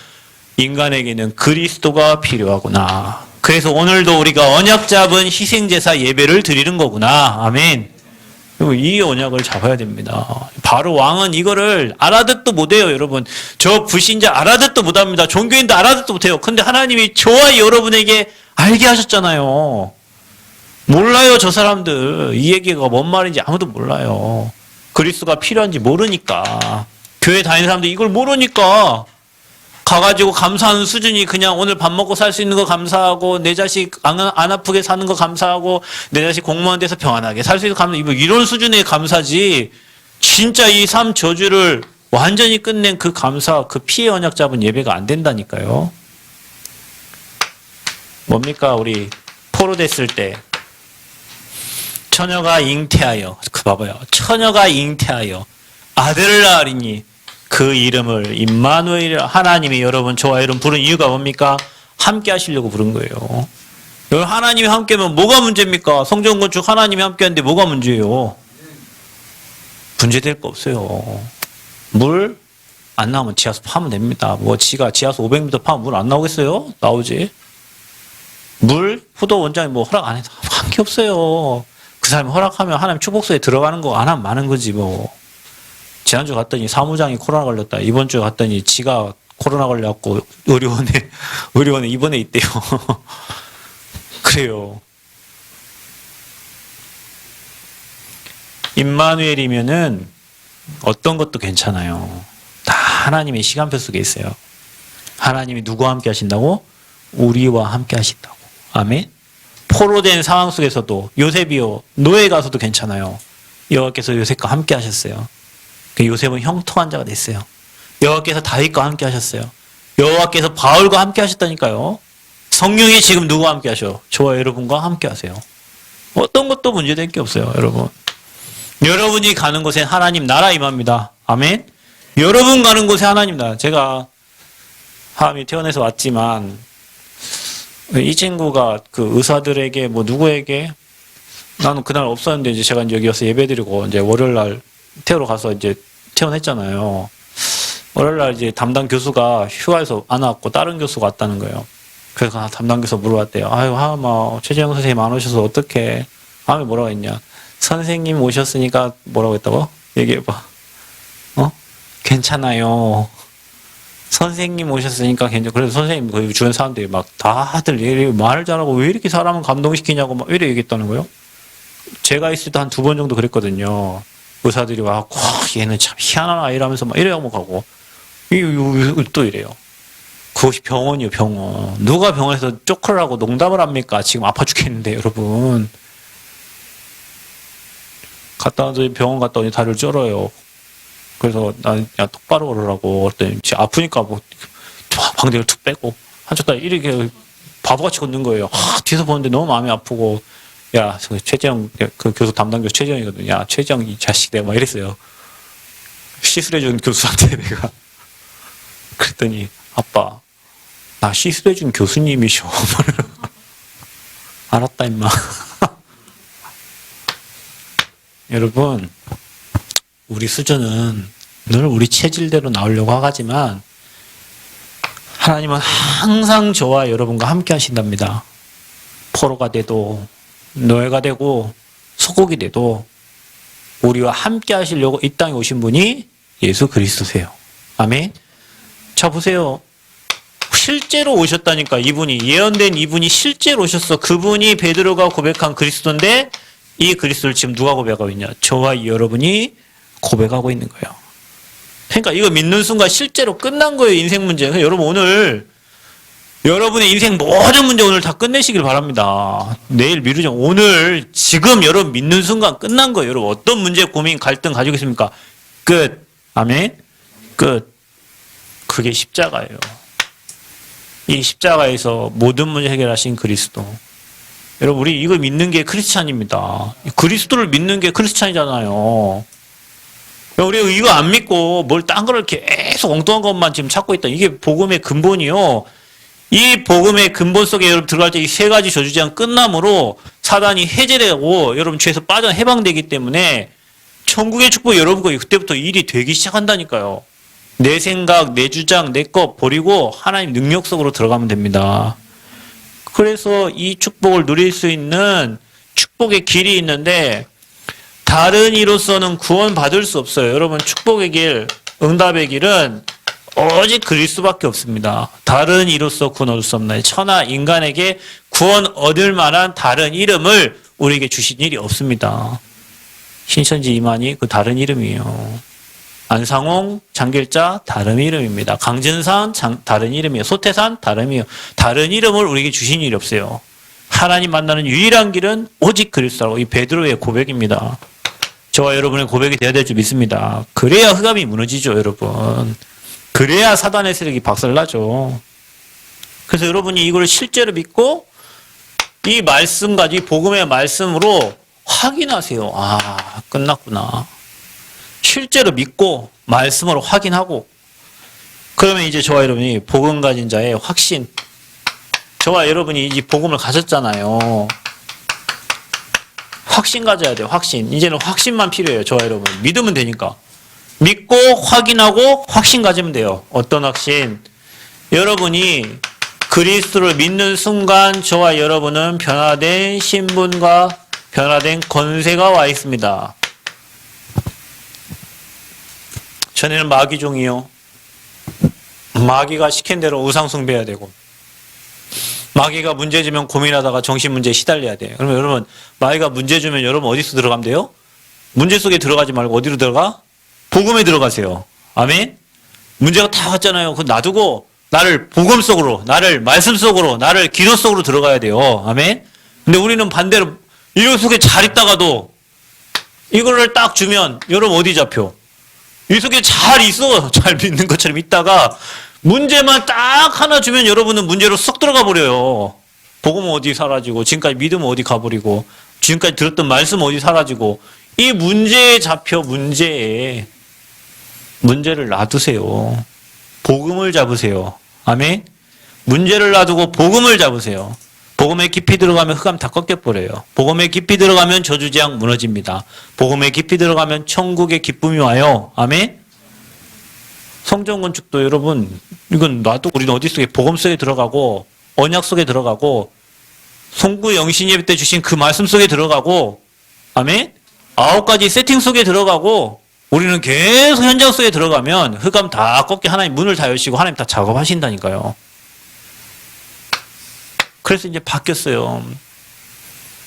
인간에게는 그리스도가 필요하구나. 그래서 오늘도 우리가 언약 잡은 희생제사 예배를 드리는 거구나. 아멘. 이 언약을 잡아야 됩니다. 바로 왕은 이거를 알아듣도 못해요, 여러분. 저 불신자 알아듣도 못합니다. 종교인도 알아듣도 못해요. 근데 하나님이 저와 여러분에게 알게 하셨잖아요. 몰라요, 저 사람들. 이 얘기가 뭔 말인지 아무도 몰라요. 그리스도가 필요한지 모르니까. 교회 다니는 사람들 이걸 모르니까 가가지고 감사하는 수준이 그냥 오늘 밥 먹고 살 수 있는 거 감사하고 내 자식 안 아프게 사는 거 감사하고 내 자식 공무원 돼서 평안하게 살 수 있는 거 감사, 이런 수준의 감사지 진짜 이 삶 저주를 완전히 끝낸 그 감사, 그 피해 언약 잡은 예배가 안 된다니까요. 뭡니까? 우리 포로됐을 때 처녀가 잉태하여, 그 봐봐요. 처녀가 잉태하여 아들을 낳으리니 그 이름을 임마누엘, 하나님이 여러분 저와 여러분 부른 이유가 뭡니까? 함께 하시려고 부른 거예요. 여러분 하나님이 함께하면 뭐가 문제입니까? 성전 건축 하나님이 함께하는데 뭐가 문제예요? 문제될 거 없어요. 물 안 나오면 지하수 파면 됩니다. 뭐 지가 지하수 500m 파면 물 안 나오겠어요? 나오지. 물 포도 원장이 뭐 허락 안 해서 한 게 없어요. 그 사람이 허락하면 하나님 축복소에 들어가는 거 안 하면 많은 거지 뭐. 지난주 갔더니 사무장이 코로나 걸렸다. 이번 주에 갔더니 지가 코로나 걸려갖고 의료원에 입원해 있대요. 그래요. 임마누엘이면은 어떤 것도 괜찮아요. 다 하나님의 시간표 속에 있어요. 하나님이 누구와 함께 하신다고? 우리와 함께 하신다고. 아멘. 포로된 상황 속에서도 요셉이요 노예 가서도 괜찮아요. 여호와께서 요셉과 함께 하셨어요. 그 요셉은 형통한 자가 됐어요. 여호와께서 다윗과 함께 하셨어요. 여호와께서 바울과 함께 하셨다니까요. 성령이 지금 누구와 함께 하셔? 저와 여러분과 함께 하세요. 어떤 것도 문제될 게 없어요, 여러분. 여러분이 가는 곳에 하나님 나라 임합니다. 아멘. 여러분 가는 곳에 하나님 나라. 제가 하나님이 태어나서 왔지만 이 친구가 그 의사들에게 뭐 누구에게 나는 그날 없었는데 이제 제가 여기 와서 예배드리고 이제 월요일 날 태우러 가서 이제 퇴원했잖아요. 월요일 날 이제 담당 교수가 휴가에서 안 왔고 다른 교수가 왔다는 거예요. 그래서 담당 교수 물어봤대요. 아유, 하마 최재형 선생님 안 오셔서 어떡해. 하면 뭐라고 했냐. 선생님 오셨으니까 뭐라고 했다고? 얘기해봐. 괜찮아요. 선생님 오셨으니까 괜찮아. 그래서 선생님, 그 주변 사람들이 막 다들 말을 잘하고 왜 이렇게 사람을 감동시키냐고 막 이래 얘기했다는 거예요. 제가 있을 때 한 2번 정도 그랬거든요. 의사들이 와갖고, 얘는 참 희한한 아이라면서 막 이래요, 가고. 또 이래요. 그것이 병원이에요, 병원. 누가 병원에서 쪼크를 하고 농담을 합니까? 지금 아파 죽겠는데, 여러분. 병원 갔다 오니 다리를 쩔어요. 그래서 난 야 똑바로 걸으라고 그랬더니 아프니까 뭐 방대를 툭 빼고 한쪽 다리 이렇게 바보같이 걷는 거예요. 뒤에서 보는데 너무 마음이 아프고 야 최재형 그 교수 담당 교수 최재형이거든요. 야 최재형 이 자식 내가 막 이랬어요. 시술해준 교수한테 내가 그랬더니 아빠 나 시술해준 교수님이셔. 알았다 임마. 여러분 우리 수준은 늘 우리 체질대로 나오려고 하지만 하나님은 항상 저와 여러분과 함께 하신답니다. 포로가 돼도 노예가 되고 소국이 돼도 우리와 함께 하시려고 이 땅에 오신 분이 예수 그리스도세요. 아멘. 자 보세요. 실제로 오셨다니까. 이분이 예언된 이분이 실제로 오셨어. 그분이 베드로가 고백한 그리스도인데 이 그리스도를 지금 누가 고백하고 있냐? 저와 여러분이 고백하고 있는 거예요. 그러니까 이거 믿는 순간 실제로 끝난 거예요. 인생 문제. 여러분 오늘 여러분의 인생 모든 문제 오늘 다 끝내시길 바랍니다. 내일 미루지 않고 오늘 지금 여러분 믿는 순간 끝난 거예요. 여러분 어떤 문제, 고민, 갈등 가지고 있습니까? 끝. 아멘. 끝. 그게 십자가예요. 이 십자가에서 모든 문제 해결하신 그리스도. 여러분 우리 이걸 믿는 게 크리스찬입니다. 그리스도를 믿는 게 크리스찬이잖아요. 우리 이거 안 믿고 뭘 딴 거를 계속 엉뚱한 것만 지금 찾고 있다. 이게 복음의 근본이요. 이 복음의 근본 속에 여러분 들어갈 때 이 세 가지 저주제한 끝남으로 사단이 해제되고 여러분 죄에서 빠져 해방되기 때문에 천국의 축복 여러분과 그때부터 일이 되기 시작한다니까요. 내 생각, 내 주장, 내 것 버리고 하나님 능력 속으로 들어가면 됩니다. 그래서 이 축복을 누릴 수 있는 축복의 길이 있는데 다른 이로서는 구원받을 수 없어요. 여러분 축복의 길, 응답의 길은 오직 그리스도밖에 없습니다. 다른 이로서 구원 얻을 수 없나요? 천하 인간에게 구원 얻을 만한 다른 이름을 우리에게 주신 일이 없습니다. 신천지 이만희 그 다른 이름이에요. 안상홍, 장길자 다른 이름입니다. 강진산 다른 이름이에요. 소태산 다른 이름이에요. 다른 이름을 우리에게 주신 일이 없어요. 하나님 만나는 유일한 길은 오직 그리스도라고 이 베드로의 고백입니다. 저와 여러분의 고백이 되어야 될 줄 믿습니다. 그래야 흑암이 무너지죠, 여러분. 그래야 사단의 세력이 박살나죠. 그래서 여러분이 이걸 실제로 믿고 이 말씀과 이 복음의 말씀으로 확인하세요. 아, 끝났구나. 실제로 믿고 말씀으로 확인하고 그러면 이제 저와 여러분이 복음 가진 자의 확신, 저와 여러분이 이 복음을 가졌잖아요. 확신 가져야 돼요. 확신. 이제는 확신만 필요해요. 저와 여러분. 믿으면 되니까. 믿고 확인하고 확신 가지면 돼요. 어떤 확신? 여러분이 그리스도를 믿는 순간 저와 여러분은 변화된 신분과 변화된 권세가 와 있습니다. 전에는 마귀종이요. 마귀가 시킨 대로 우상숭배해야 되고 마귀가 문제 주면 고민하다가 정신문제에 시달려야 돼요. 그러면 여러분 마귀가 문제 주면 여러분 어디서 들어가면 돼요? 문제 속에 들어가지 말고 어디로 들어가? 복음에 들어가세요. 아멘? 문제가 다 왔잖아요. 그거 놔두고 나를 복음 속으로, 나를 말씀 속으로, 나를 기도 속으로 들어가야 돼요. 아멘? 근데 우리는 반대로 이런 속에 잘 있다가도 이거를 딱 주면 여러분 어디 잡혀? 이 속에 잘 있어. 잘 믿는 것처럼 있다가 문제만 딱 하나 주면 여러분은 문제로 쏙 들어가 버려요. 복음은 어디 사라지고 지금까지 믿음은 어디 가버리고 지금까지 들었던 말씀 어디 사라지고 이 문제에 잡혀 문제를 놔두세요. 복음을 잡으세요. 아멘? 문제를 놔두고 복음을 잡으세요. 복음에 깊이 들어가면 흑암 다 꺾여버려요. 복음에 깊이 들어가면 저주재앙 무너집니다. 복음에 깊이 들어가면 천국의 기쁨이 와요. 아멘? 성전 건축도 여러분 이건 놔두고 우리는 어디 속에 복음 속에 들어가고 언약 속에 들어가고 송구 영신 예배 때 주신 그 말씀 속에 들어가고 아멘? 9가지 세팅 속에 들어가고 우리는 계속 현장 속에 들어가면 흑암 다 꺾게 하나님 문을 다 여시고 하나님 다 작업하신다니까요. 그래서 이제 바뀌었어요.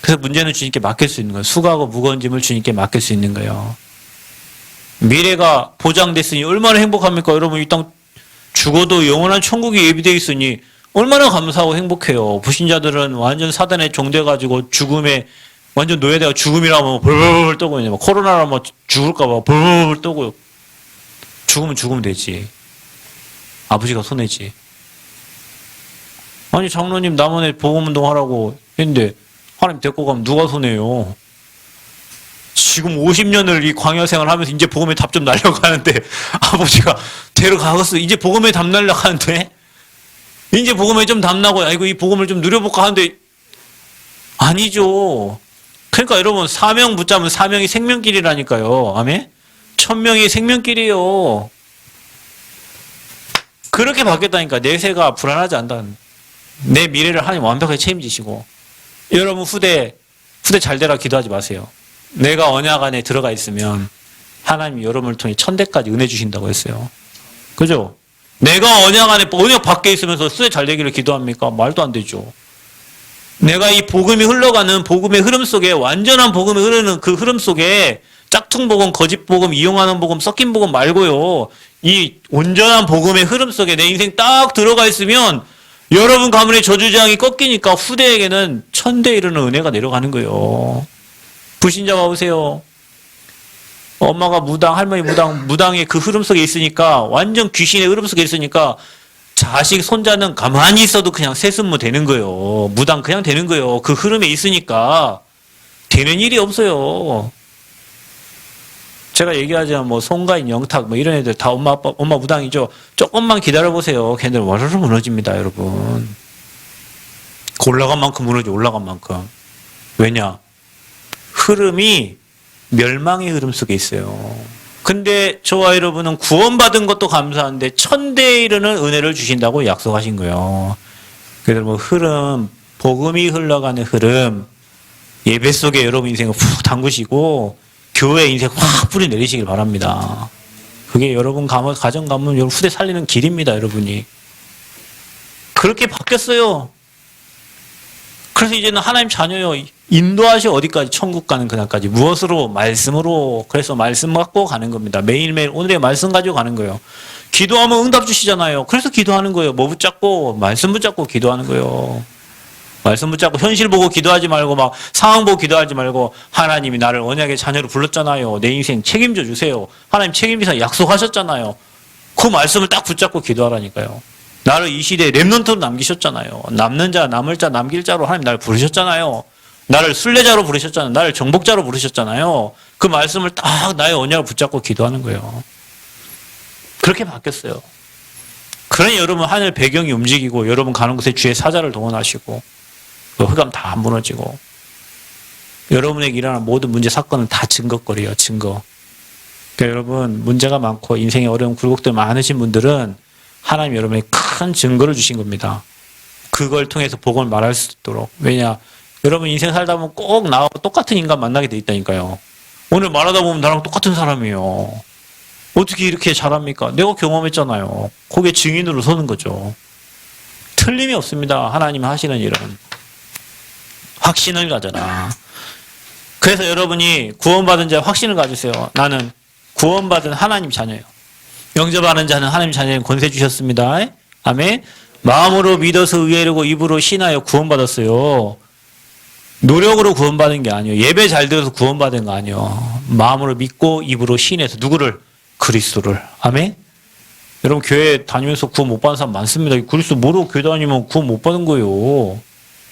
그래서 문제는 주님께 맡길 수 있는 거예요. 수고하고 무거운 짐을 주님께 맡길 수 있는 거예요. 미래가 보장됐으니 얼마나 행복합니까? 여러분 이 땅 죽어도 영원한 천국이 예비되어 있으니 얼마나 감사하고 행복해요. 불신자들은 완전 사단에 종돼가지고 죽음에 완전 노예되어 죽음이라면 벌벌 떠고 있냐. 코로나라면 죽을까봐 벌벌 떠고 죽으면 되지. 아버지가 손해지. 아니 장로님 남원에 복음운동 하라고 했는데 하나님 데리고 가면 누가 손해요? 지금 50년을 이 광야 생활 하면서 이제 복음의 답 좀 날려고 하는데 아버지가 데려가겠어. 이제 복음의 답 날려고 하는데 이제 복음에 좀 답나고 아이고 이 복음을 좀 누려볼까 하는데 아니죠. 그러니까 여러분 사명 붙잡으면 사명이 생명길이라니까요. 아멘? 1000명이 생명길이에요. 그렇게 바뀌었다니까. 내세가 불안하지 않다. 내 미래를 하나님 완벽하게 책임지시고 여러분 후대 잘 되라 기도하지 마세요. 내가 언약 안에 들어가 있으면 하나님이 여러분을 통해 1000대까지 은혜 주신다고 했어요. 그죠? 내가 언약 안에 언약 밖에 있으면서 후대 잘 되기를 기도합니까? 말도 안 되죠. 내가 이 복음이 흘러가는 복음의 흐름 속에 완전한 복음이 흐르는 그 흐름 속에 짝퉁 복음, 거짓 복음, 이용하는 복음, 섞인 복음 말고요. 이 온전한 복음의 흐름 속에 내 인생 딱 들어가 있으면 여러분 가문의 저주재앙이 꺾이니까 후대에게는 1000대 이르는 은혜가 내려가는 거예요. 불신자 와보세요. 엄마가 무당, 할머니 무당의 그 흐름 속에 있으니까 완전 귀신의 흐름 속에 있으니까 자식, 손자는 가만히 있어도 그냥 세습무 되는 거예요. 무당 그냥 되는 거예요. 그 흐름에 있으니까 되는 일이 없어요. 제가 얘기하자면 뭐 송가인, 영탁 뭐 이런 애들 다 엄마 무당이죠. 조금만 기다려보세요. 걔네들 와르르 무너집니다, 여러분. 올라간 만큼 무너져, 올라간 만큼. 왜냐? 흐름이 멸망의 흐름 속에 있어요. 근데 저와 여러분은 구원받은 것도 감사한데 1000대에 이르는 은혜를 주신다고 약속하신 거예요. 그래서 뭐 흐름, 복음이 흘러가는 흐름, 예배 속에 여러분 인생을 푹 담그시고 교회 인생 확 뿌리 내리시길 바랍니다. 그게 여러분 가정 가문 여러분 후대 살리는 길입니다, 여러분이. 그렇게 바뀌었어요. 그래서 이제는 하나님 자녀요. 인도하시 어디까지? 천국 가는 그날까지. 무엇으로? 말씀으로. 그래서 말씀 갖고 가는 겁니다. 매일매일 오늘의 말씀 가지고 가는 거예요. 기도하면 응답 주시잖아요. 그래서 기도하는 거예요. 뭐 붙잡고? 말씀 붙잡고 기도하는 거예요. 말씀 붙잡고 현실 보고 기도하지 말고 막 상황 보고 기도하지 말고 하나님이 나를 언약의 자녀로 불렀잖아요. 내 인생 책임져 주세요. 하나님 책임지사 약속하셨잖아요. 그 말씀을 딱 붙잡고 기도하라니까요. 나를 이 시대에 렘넌트로 남기셨잖아요. 남는 자, 남을 자, 남길 자로 하나님 나를 부르셨잖아요. 나를 순례자로 부르셨잖아요. 나를 정복자로 부르셨잖아요. 그 말씀을 딱 나의 언약을 붙잡고 기도하는 거예요. 그렇게 바뀌었어요. 그러니 여러분 하늘 배경이 움직이고 여러분 가는 곳에 주의 사자를 동원하시고 그 흑암 다 무너지고 여러분에게 일어난 모든 문제 사건은 다 증거거리예요. 증거. 그러니까 여러분 문제가 많고 인생에 어려운 굴곡들 많으신 분들은 하나님 여러분에게 큰 증거를 주신 겁니다. 그걸 통해서 복음을 말할 수 있도록. 왜냐? 여러분 인생 살다 보면 꼭 나하고 똑같은 인간 만나게 돼 있다니까요. 오늘 말하다 보면 나랑 똑같은 사람이에요. 어떻게 이렇게 잘합니까? 내가 경험했잖아요. 거기에 증인으로 서는 거죠. 틀림이 없습니다. 하나님이 하시는 일은. 확신을 가져라. 그래서 여러분이 구원받은 자의 확신을 가지세요. 나는 구원받은 하나님 자녀예요. 영접하는 자는 하나님 자녀의 권세 주셨습니다. 아멘. 마음으로 믿어서 의뢰하고 입으로 신하여 구원받았어요. 노력으로 구원받은 게 아니에요. 예배 잘 들어서 구원받은 거 아니에요. 마음으로 믿고 입으로 신해서 누구를? 그리스도를. 아멘. 여러분 교회 다니면서 구원 못 받은 사람 많습니다. 그리스도 모르고 교회 다니면 구원 못 받은 거예요.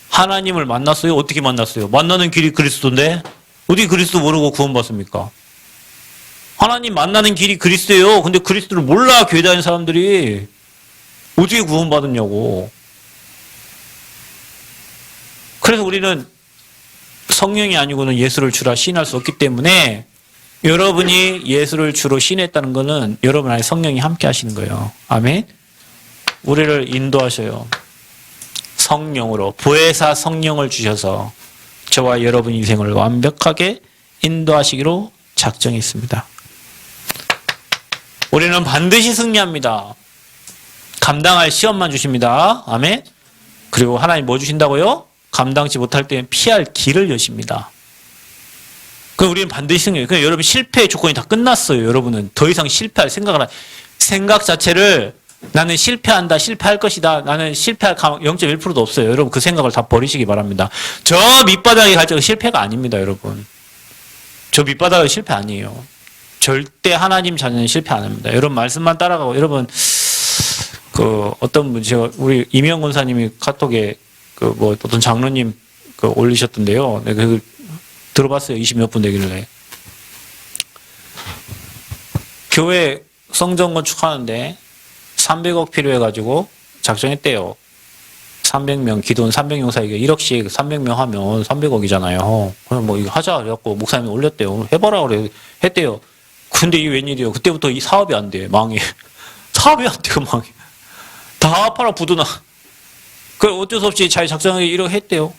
하나님을 만났어요? 어떻게 만났어요? 만나는 길이 그리스도인데 어떻게 그리스도 모르고 구원받습니까? 하나님 만나는 길이 그리스도예요. 근데 그리스도를 몰라 교회 다니는 사람들이 어떻게 구원받았냐고. 그래서 우리는 성령이 아니고는 예수를 주라 시인할 수 없기 때문에 여러분이 예수를 주로 시인했다는 것은 여러분 안에 성령이 함께 하시는 거예요. 아멘. 우리를 인도하셔요. 성령으로 보혜사 성령을 주셔서 저와 여러분 인생을 완벽하게 인도하시기로 작정했습니다. 우리는 반드시 승리합니다. 감당할 시험만 주십니다. 아멘. 그리고 하나님 뭐 주신다고요? 감당치 못할 때는 피할 길을 여십니다. 그럼 우리는 반드시 승리해요. 그럼 여러분 실패의 조건이 다 끝났어요. 여러분은 더 이상 실패할 생각을 생각 자체를 나는 실패한다, 실패할 것이다, 나는 실패할 가능 0.1%도 없어요. 여러분 그 생각을 다 버리시기 바랍니다. 저 밑바닥에 갈 적은 실패가 아닙니다. 여러분 저 밑바닥은 실패 아니에요. 절대 하나님 자녀는 실패 안 합니다. 여러분 말씀만 따라가고 여러분 그 어떤 분 제가 우리 이명 권사님이 카톡에 그 뭐 어떤 장로님 그 올리셨던데요. 내가 그 들어봤어요. 20몇 분 되길래 교회 성전 건축하는데 300억 필요해가지고 작정했대요. 300명 기도원 300용사에게 1억씩 300명 하면 300억이잖아요. 그럼 뭐 이거 하자 그래갖고 목사님이 올렸대요. 해봐라 그래 했대요. 근데 이게 웬일이에요? 그때부터 이 사업이 안 돼. 망해. 사업이 안 돼요. 망해. 다 팔아 부도나. 그 어쩔 수 없이 자기 작정하게 1억 했대요.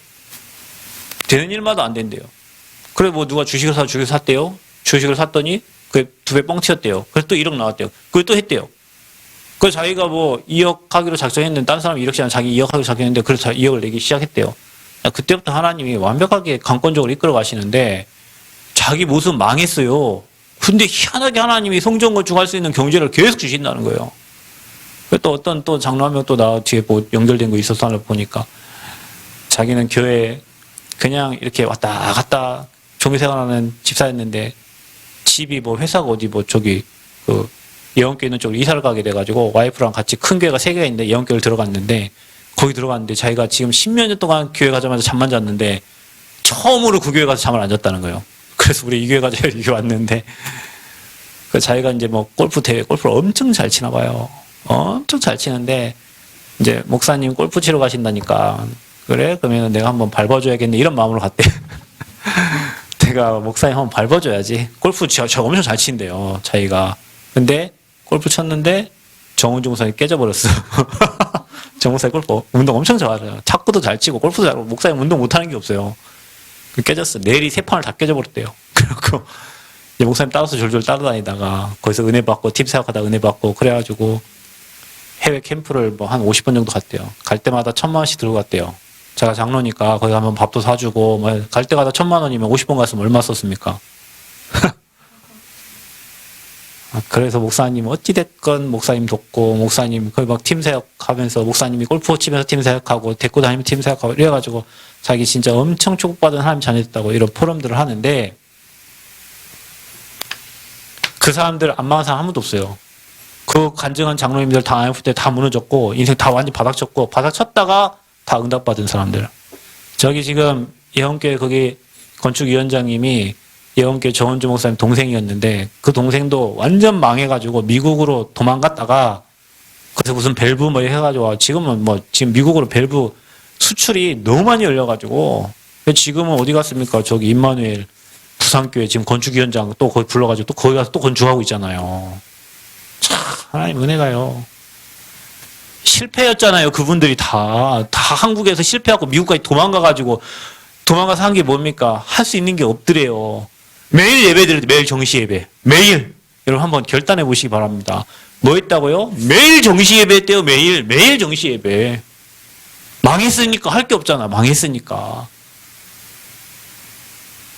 되는 일마다 안 된대요. 그래 뭐 누가 주식을 샀대요. 주식을 샀더니 그게 2배 뻥튀었대요. 그래서 또 1억 나왔대요. 그걸 또 했대요. 그래서 자기가 뭐 2억 하기로 작정했는데 다른 사람이 1억씩 하면 자기 2억 하기로 작정했는데 그래서 2억을 내기 시작했대요. 그때부터 하나님이 완벽하게 강권적으로 이끌어 가시는데 자기 모습 망했어요. 근데 희한하게 하나님이 성전 건축할 수 있는 경제를 계속 주신다는 거예요. 또 어떤 또 장로 한 명 또 나 뒤에 뭐 연결된 거 있어서 하나 보니까 자기는 교회 그냥 이렇게 왔다 갔다 종교생활하는 집사였는데 집이 뭐 회사가 어디 뭐 저기 그 예원교회 있는 쪽으로 이사를 가게 돼가지고 와이프랑 같이 큰 교회가 3개가 있는데 예원교회를 들어갔는데 거기 들어갔는데 자기가 지금 10몇 년 동안 교회 가자마자 잠만 잤는데 처음으로 그 교회 가서 잠을 안 잤다는 거예요. 그래서 우리 이 교회 가자 여기 왔는데 그 자기가 이제 뭐 골프를 엄청 잘 치나 봐요. 엄청 잘 치는데 이제 목사님 골프 치러 가신다니까 그래? 그러면 내가 한번 밟아줘야겠네 이런 마음으로 갔대. 내가 목사님 한번 밟아줘야지. 골프 저 엄청 잘 치는데요. 자기가. 근데 골프 쳤는데 정은주 목사님 깨져버렸어. 정 목사님 골프 운동 엄청 잘해요. 탁구도 잘 치고 골프도 잘하고 목사님 운동 못하는 게 없어요. 깨졌어. 내일이 3판을 다 깨져버렸대요. 그래갖고 이제 목사님 따라서 졸졸 따라다니다가 거기서 은혜 받고 팁 생각하다 은혜 받고 그래가지고 해외 캠프를 뭐 한 50번 정도 갔대요. 갈 때마다 1,000만 원씩 들고 갔대요. 제가 장로니까 거기 가면 밥도 사주고 뭐 갈 때가다 1,000만 원이면 50번 갔으면 얼마 썼습니까? 그래서 목사님 어찌됐건 목사님 돕고 목사님 거의 막 팀사역하면서 목사님이 골프 치면서 팀사역하고 데리고 다니면 팀사역하고 이래가지고 자기 진짜 엄청 축복받은 하나님 자녀됐다고 이런 포럼들을 하는데 그 사람들 안 망한 사람 아무도 없어요. 그 간증한 장로님들 다 IMF 때 다 무너졌고 인생 다 완전 바닥 쳤고 바닥 쳤다가 다 응답받은 사람들. 저기 지금 예언교회 거기 건축위원장님이 예언교회 정원주 목사님 동생이었는데 그 동생도 완전 망해가지고 미국으로 도망갔다가 그래서 무슨 밸브 뭐 해가지고 지금은 뭐 지금 미국으로 밸브 수출이 너무 많이 열려가지고 지금은 어디 갔습니까? 저기 임마누엘 부산교회 지금 건축위원장 또 거기 불러가지고 또 거기 가서 또 건축하고 있잖아요. 참 하나님 은혜가요. 실패였잖아요. 그분들이 다 한국에서 실패하고 미국까지 도망가서 한 게 뭡니까? 할 수 있는 게 없더래요. 매일 예배 드려도 매일 정시 예배. 매일. 여러분 한번 결단해 보시기 바랍니다. 뭐 했다고요? 매일 정시 예배 했대요. 매일 정시 예배. 망했으니까 할 게 없잖아. 망했으니까.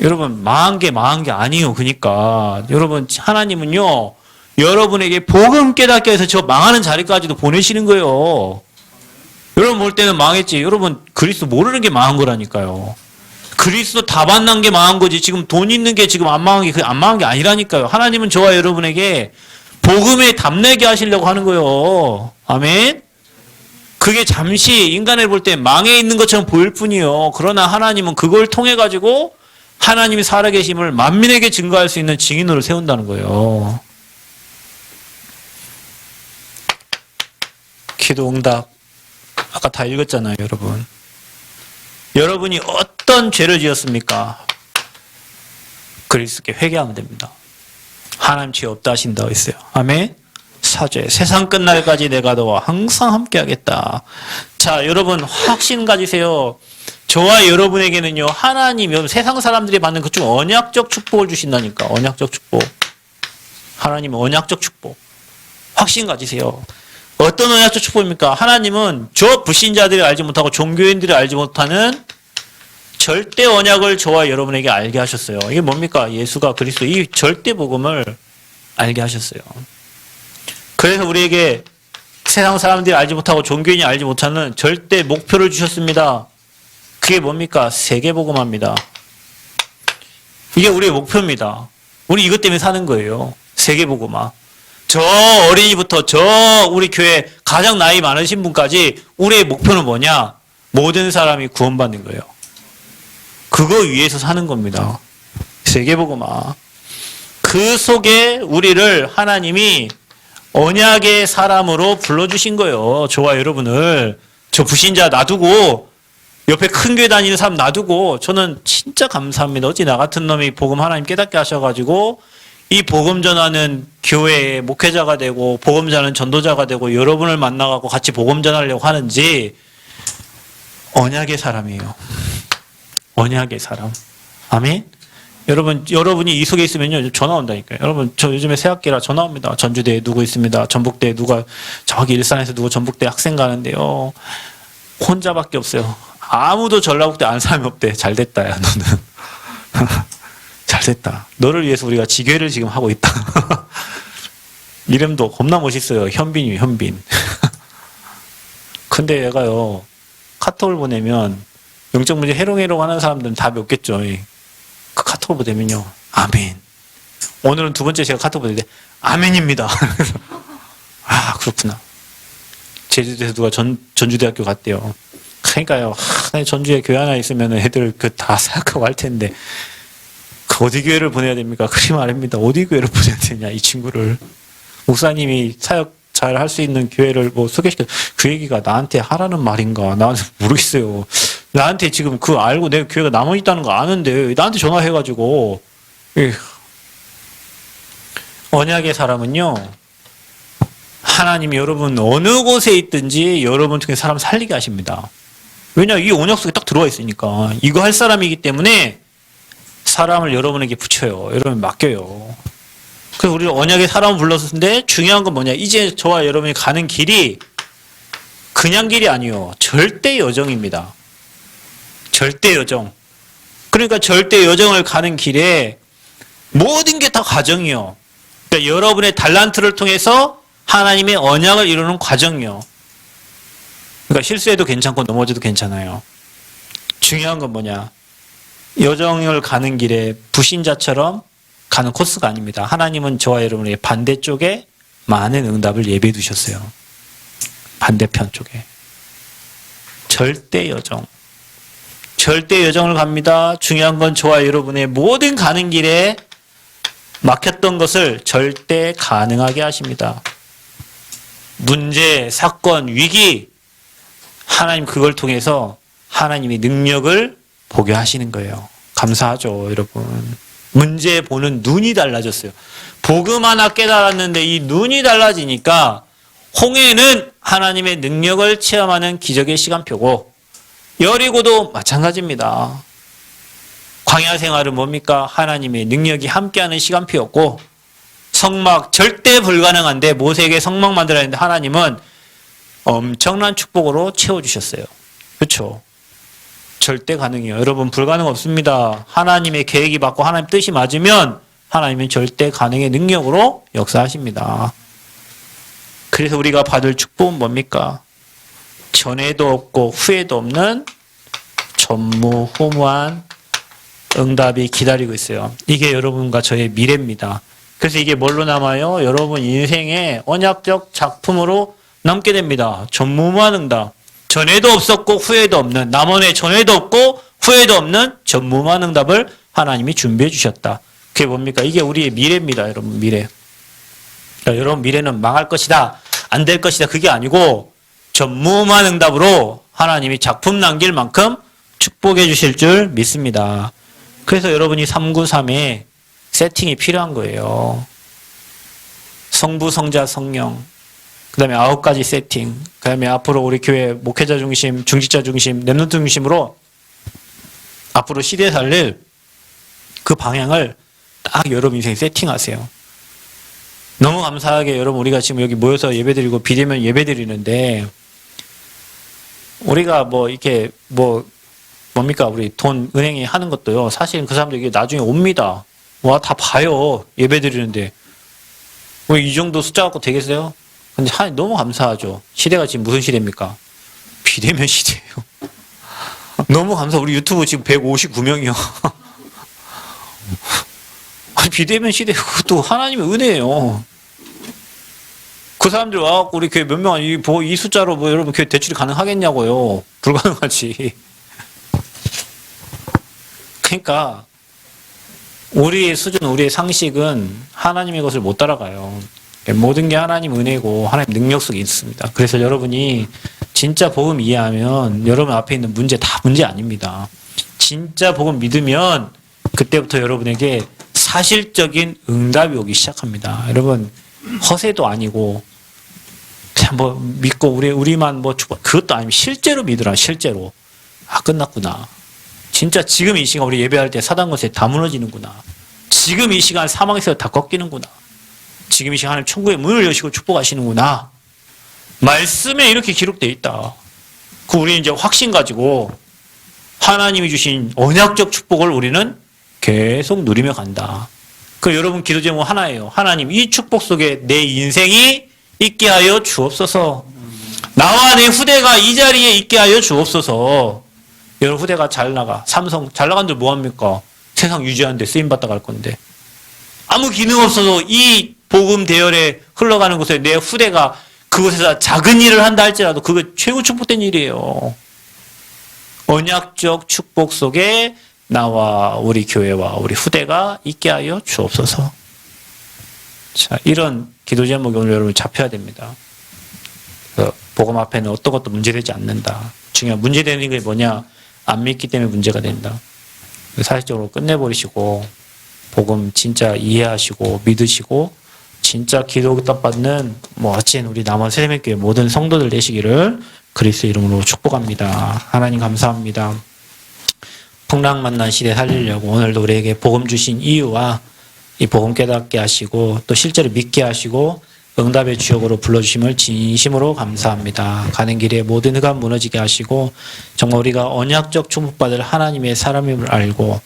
여러분 망한 게 아니에요. 그러니까 여러분 하나님은요. 여러분에게 복음 깨닫게 해서 저 망하는 자리까지도 보내시는 거예요. 여러분 볼 때는 망했지. 여러분 그리스도 모르는 게 망한 거라니까요. 그리스도 다 만난 게 망한 거지. 지금 돈 있는 게 지금 안 망한 게 아니라니까요. 하나님은 저와 여러분에게 복음에 답내게 하시려고 하는 거예요. 아멘. 그게 잠시 인간을 볼 때 망해 있는 것처럼 보일 뿐이요. 그러나 하나님은 그걸 통해 가지고 하나님이 살아계심을 만민에게 증거할 수 있는 증인으로 세운다는 거예요. 기도 응답. 아까 다 읽었잖아요, 여러분. 여러분이 어떤 죄를 지었습니까? 그리스도께 회개하면 됩니다. 하나님 죄 없다 하신다고 했어요. 아멘. 사죄. 세상 끝날까지 내가 너와 항상 함께하겠다. 자, 여러분 확신 가지세요. 저와 여러분에게는요, 하나님, 여러분 세상 사람들이 받는 그 좀 언약적 축복을 주신다니까. 언약적 축복. 하나님은 언약적 축복. 확신 가지세요. 어떤 언약적 축복입니까? 하나님은 저 불신자들이 알지 못하고 종교인들이 알지 못하는 절대 언약을 저와 여러분에게 알게 하셨어요. 이게 뭡니까? 예수가 그리스도 이 절대 복음을 알게 하셨어요. 그래서 우리에게 세상 사람들이 알지 못하고 종교인이 알지 못하는 절대 목표를 주셨습니다. 그게 뭡니까? 세계복음화입니다. 이게 우리의 목표입니다. 우리 이것 때문에 사는 거예요. 세계복음화. 저 어린이부터 저 우리 교회 가장 나이 많으신 분까지 우리의 목표는 뭐냐? 모든 사람이 구원받는 거예요. 그거 위해서 사는 겁니다. 세계복음화. 그 속에 우리를 하나님이 언약의 사람으로 불러주신 거예요. 저와 여러분을. 저 불신자 놔두고 옆에 큰 교회 다니는 사람 놔두고 저는 진짜 감사합니다. 어찌 나 같은 놈이 복음 하나님 깨닫게 하셔가지고 이 복음 전하는 교회의 목회자가 되고 복음 전하는 전도자가 되고 여러분을 만나갖고 같이 복음 전하려고 하는지 언약의 사람이에요. 언약의 사람. 아멘. 여러분이 이 속에 있으면요 전화 온다니까요. 여러분 저 요즘에 새학기라 전화 옵니다. 전주대에 누구 있습니다. 전북대에 누가 저기 일산에서 누구 전북대 학생 가는데요. 혼자밖에 없어요. 아무도 전라북대 안 사람이 없대. 잘 됐다 야 너는. 잘 됐다. 너를 위해서 우리가 지교회를 지금 하고 있다. 이름도 겁나 멋있어요. 현빈이 현빈. 근데 얘가요 카톡을 보내면 영적 문제 해롱해롱 하는 사람들은 답이 없겠죠. 그 카톡을 보내면요 아멘. 오늘은 두 번째 제가 카톡 보내는데 아멘입니다. 아 그렇구나. 제주도에서 누가 전주대학교 갔대요. 그러니까요 전주에 교회 하나 있으면 애들 그 다 생각하고 할 텐데 그 어디 교회를 보내야 됩니까? 그리 말입니다. 어디 교회를 보내야 되냐 이 친구를. 목사님이 사역 잘 할 수 있는 교회를 뭐 소개시켜. 그 얘기가 나한테 하라는 말인가? 나한테 모르겠어요. 나한테 지금 그거 알고 내 교회가 남아 있다는 거 아는데 나한테 전화해가지고. 언약의 사람은요. 하나님이 여러분 어느 곳에 있든지 여러분 중에 사람 살리게 하십니다. 왜냐 이 언약 속에 딱 들어와 있으니까. 이거 할 사람이기 때문에 사람을 여러분에게 붙여요. 여러분 맡겨요. 그래서 우리 언약의 사람을 불렀는데 중요한 건 뭐냐. 이제 저와 여러분이 가는 길이 그냥 길이 아니요. 절대 여정입니다. 절대 여정. 그러니까 절대 여정을 가는 길에 모든 게 다 과정이요. 그러니까 여러분의 달란트를 통해서 하나님의 언약을 이루는 과정이요. 그러니까 실수해도 괜찮고 넘어져도 괜찮아요. 중요한 건 뭐냐? 여정을 가는 길에 불신자처럼 가는 코스가 아닙니다. 하나님은 저와 여러분의 반대쪽에 많은 응답을 예비해 두셨어요. 반대편 쪽에. 절대 여정. 절대 여정을 갑니다. 중요한 건 저와 여러분의 모든 가는 길에 막혔던 것을 절대 가능하게 하십니다. 문제, 사건, 위기, 하나님 그걸 통해서 하나님의 능력을 보게 하시는 거예요. 감사하죠, 여러분. 문제 보는 눈이 달라졌어요. 복음 하나 깨달았는데 이 눈이 달라지니까 홍해는 하나님의 능력을 체험하는 기적의 시간표고 여리고도 마찬가지입니다. 광야 생활은 뭡니까? 하나님의 능력이 함께하는 시간표였고 성막 절대 불가능한데 모세에게 성막 만들어야 했는데 하나님은 엄청난 축복으로 채워주셨어요. 그렇죠? 절대 가능해요. 여러분 불가능 없습니다. 하나님의 계획이 맞고 하나님 뜻이 맞으면 하나님은 절대 가능의 능력으로 역사하십니다. 그래서 우리가 받을 축복은 뭡니까? 전에도 없고 후에도 없는 전무후무한 응답이 기다리고 있어요. 이게 여러분과 저의 미래입니다. 그래서 이게 뭘로 남아요? 여러분 인생의 언약적 작품으로 남게 됩니다. 전무후무한 응답. 전에도 없었고 후에도 없는, 남원에 전에도 없고 후에도 없는 전무후무한 응답을 하나님이 준비해 주셨다. 그게 뭡니까? 이게 우리의 미래입니다. 여러분 미래. 그러니까 여러분 미래는 망할 것이다. 안 될 것이다. 그게 아니고 전무후무한 응답으로 하나님이 작품 남길 만큼 축복해 주실 줄 믿습니다. 그래서 여러분이 393에 세팅이 필요한 거예요. 성부, 성자, 성령. 그 다음에 9가지 세팅. 그 다음에 앞으로 우리 교회 목회자 중심, 중직자 중심, 랩런트 중심으로 앞으로 시대에 살릴 그 방향을 딱 여러분 인생에 세팅하세요. 너무 감사하게 여러분 우리가 지금 여기 모여서 예배드리고 비대면 예배드리는데 우리가 뭐 이렇게 뭡니까 우리 돈 은행에 하는 것도요. 사실은 그 사람들 이게 나중에 옵니다. 와 다 봐요. 예배드리는데 뭐 이 정도 숫자 갖고 되겠어요? 근데 너무 감사하죠. 시대가 지금 무슨 시대입니까? 비대면 시대예요. 너무 감사. 우리 유튜브 지금 159명이요. 비대면 시대 그것도 하나님의 은혜예요. 그 사람들 와갖고 우리 교회 몇 명, 이 숫자로 뭐 여러분 교회 대출이 가능하겠냐고요. 불가능하지. 그러니까 우리의 수준, 우리의 상식은 하나님의 것을 못 따라가요. 모든 게 하나님 은혜고 하나님 능력 속에 있습니다. 그래서 여러분이 진짜 복음 이해하면 여러분 앞에 있는 문제 다 문제 아닙니다. 진짜 복음 믿으면 그때부터 여러분에게 사실적인 응답이 오기 시작합니다. 여러분 허세도 아니고 그냥 뭐 믿고 우리만 뭐 그것도 아니면 실제로 믿으라. 실제로 끝났구나. 진짜 지금 이 시간 우리 예배할 때 사단 것에 다 무너지는구나. 지금 이 시간 사망에서 다 꺾이는구나. 지금 이 시간 하나님 천국의 문을 여시고 축복하시는구나. 말씀에 이렇게 기록되어 있다. 그 우리 이제 확신 가지고 하나님이 주신 언약적 축복을 우리는 계속 누리며 간다. 그 여러분 기도 제목 하나예요. 하나님 이 축복 속에 내 인생이 있게 하여 주옵소서. 나와 내 후대가 이 자리에 있게 하여 주옵소서. 여러분 후대가 잘 나가. 삼성 잘 나간들 뭐합니까? 세상 유지하는데 쓰임받다 갈 건데. 아무 기능 없어도 이 복음 대열에 흘러가는 곳에 내 후대가 그곳에서 작은 일을 한다 할지라도 그거 최고 축복된 일이에요. 언약적 축복 속에 나와 우리 교회와 우리 후대가 있게 하여 주옵소서. 자, 이런 기도 제목이 오늘 여러분 잡혀야 됩니다. 복음 앞에는 어떤 것도 문제되지 않는다. 중요한 문제되는 게 뭐냐? 안 믿기 때문에 문제가 된다. 사실적으로 끝내버리시고 복음 진짜 이해하시고 믿으시고 진짜 기도 응답받는 멋진 우리 남원 세대교회 모든 성도들 되시기를 그리스도 이름으로 축복합니다. 하나님 감사합니다. 풍랑 만난 시대 살리려고 오늘도 우리에게 복음 주신 이유와 이 복음 깨닫게 하시고 또 실제로 믿게 하시고 응답의 주역으로 불러주심을 진심으로 감사합니다. 가는 길에 모든 흑암 무너지게 하시고 정말 우리가 언약적 축복받을 하나님의 사람임을 알고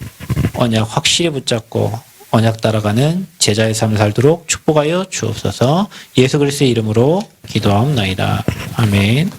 언약 확실히 붙잡고 언약 따라가는 제자의 삶을 살도록 축복하여 주옵소서. 예수 그리스도의 이름으로 기도하옵나이다. 아멘.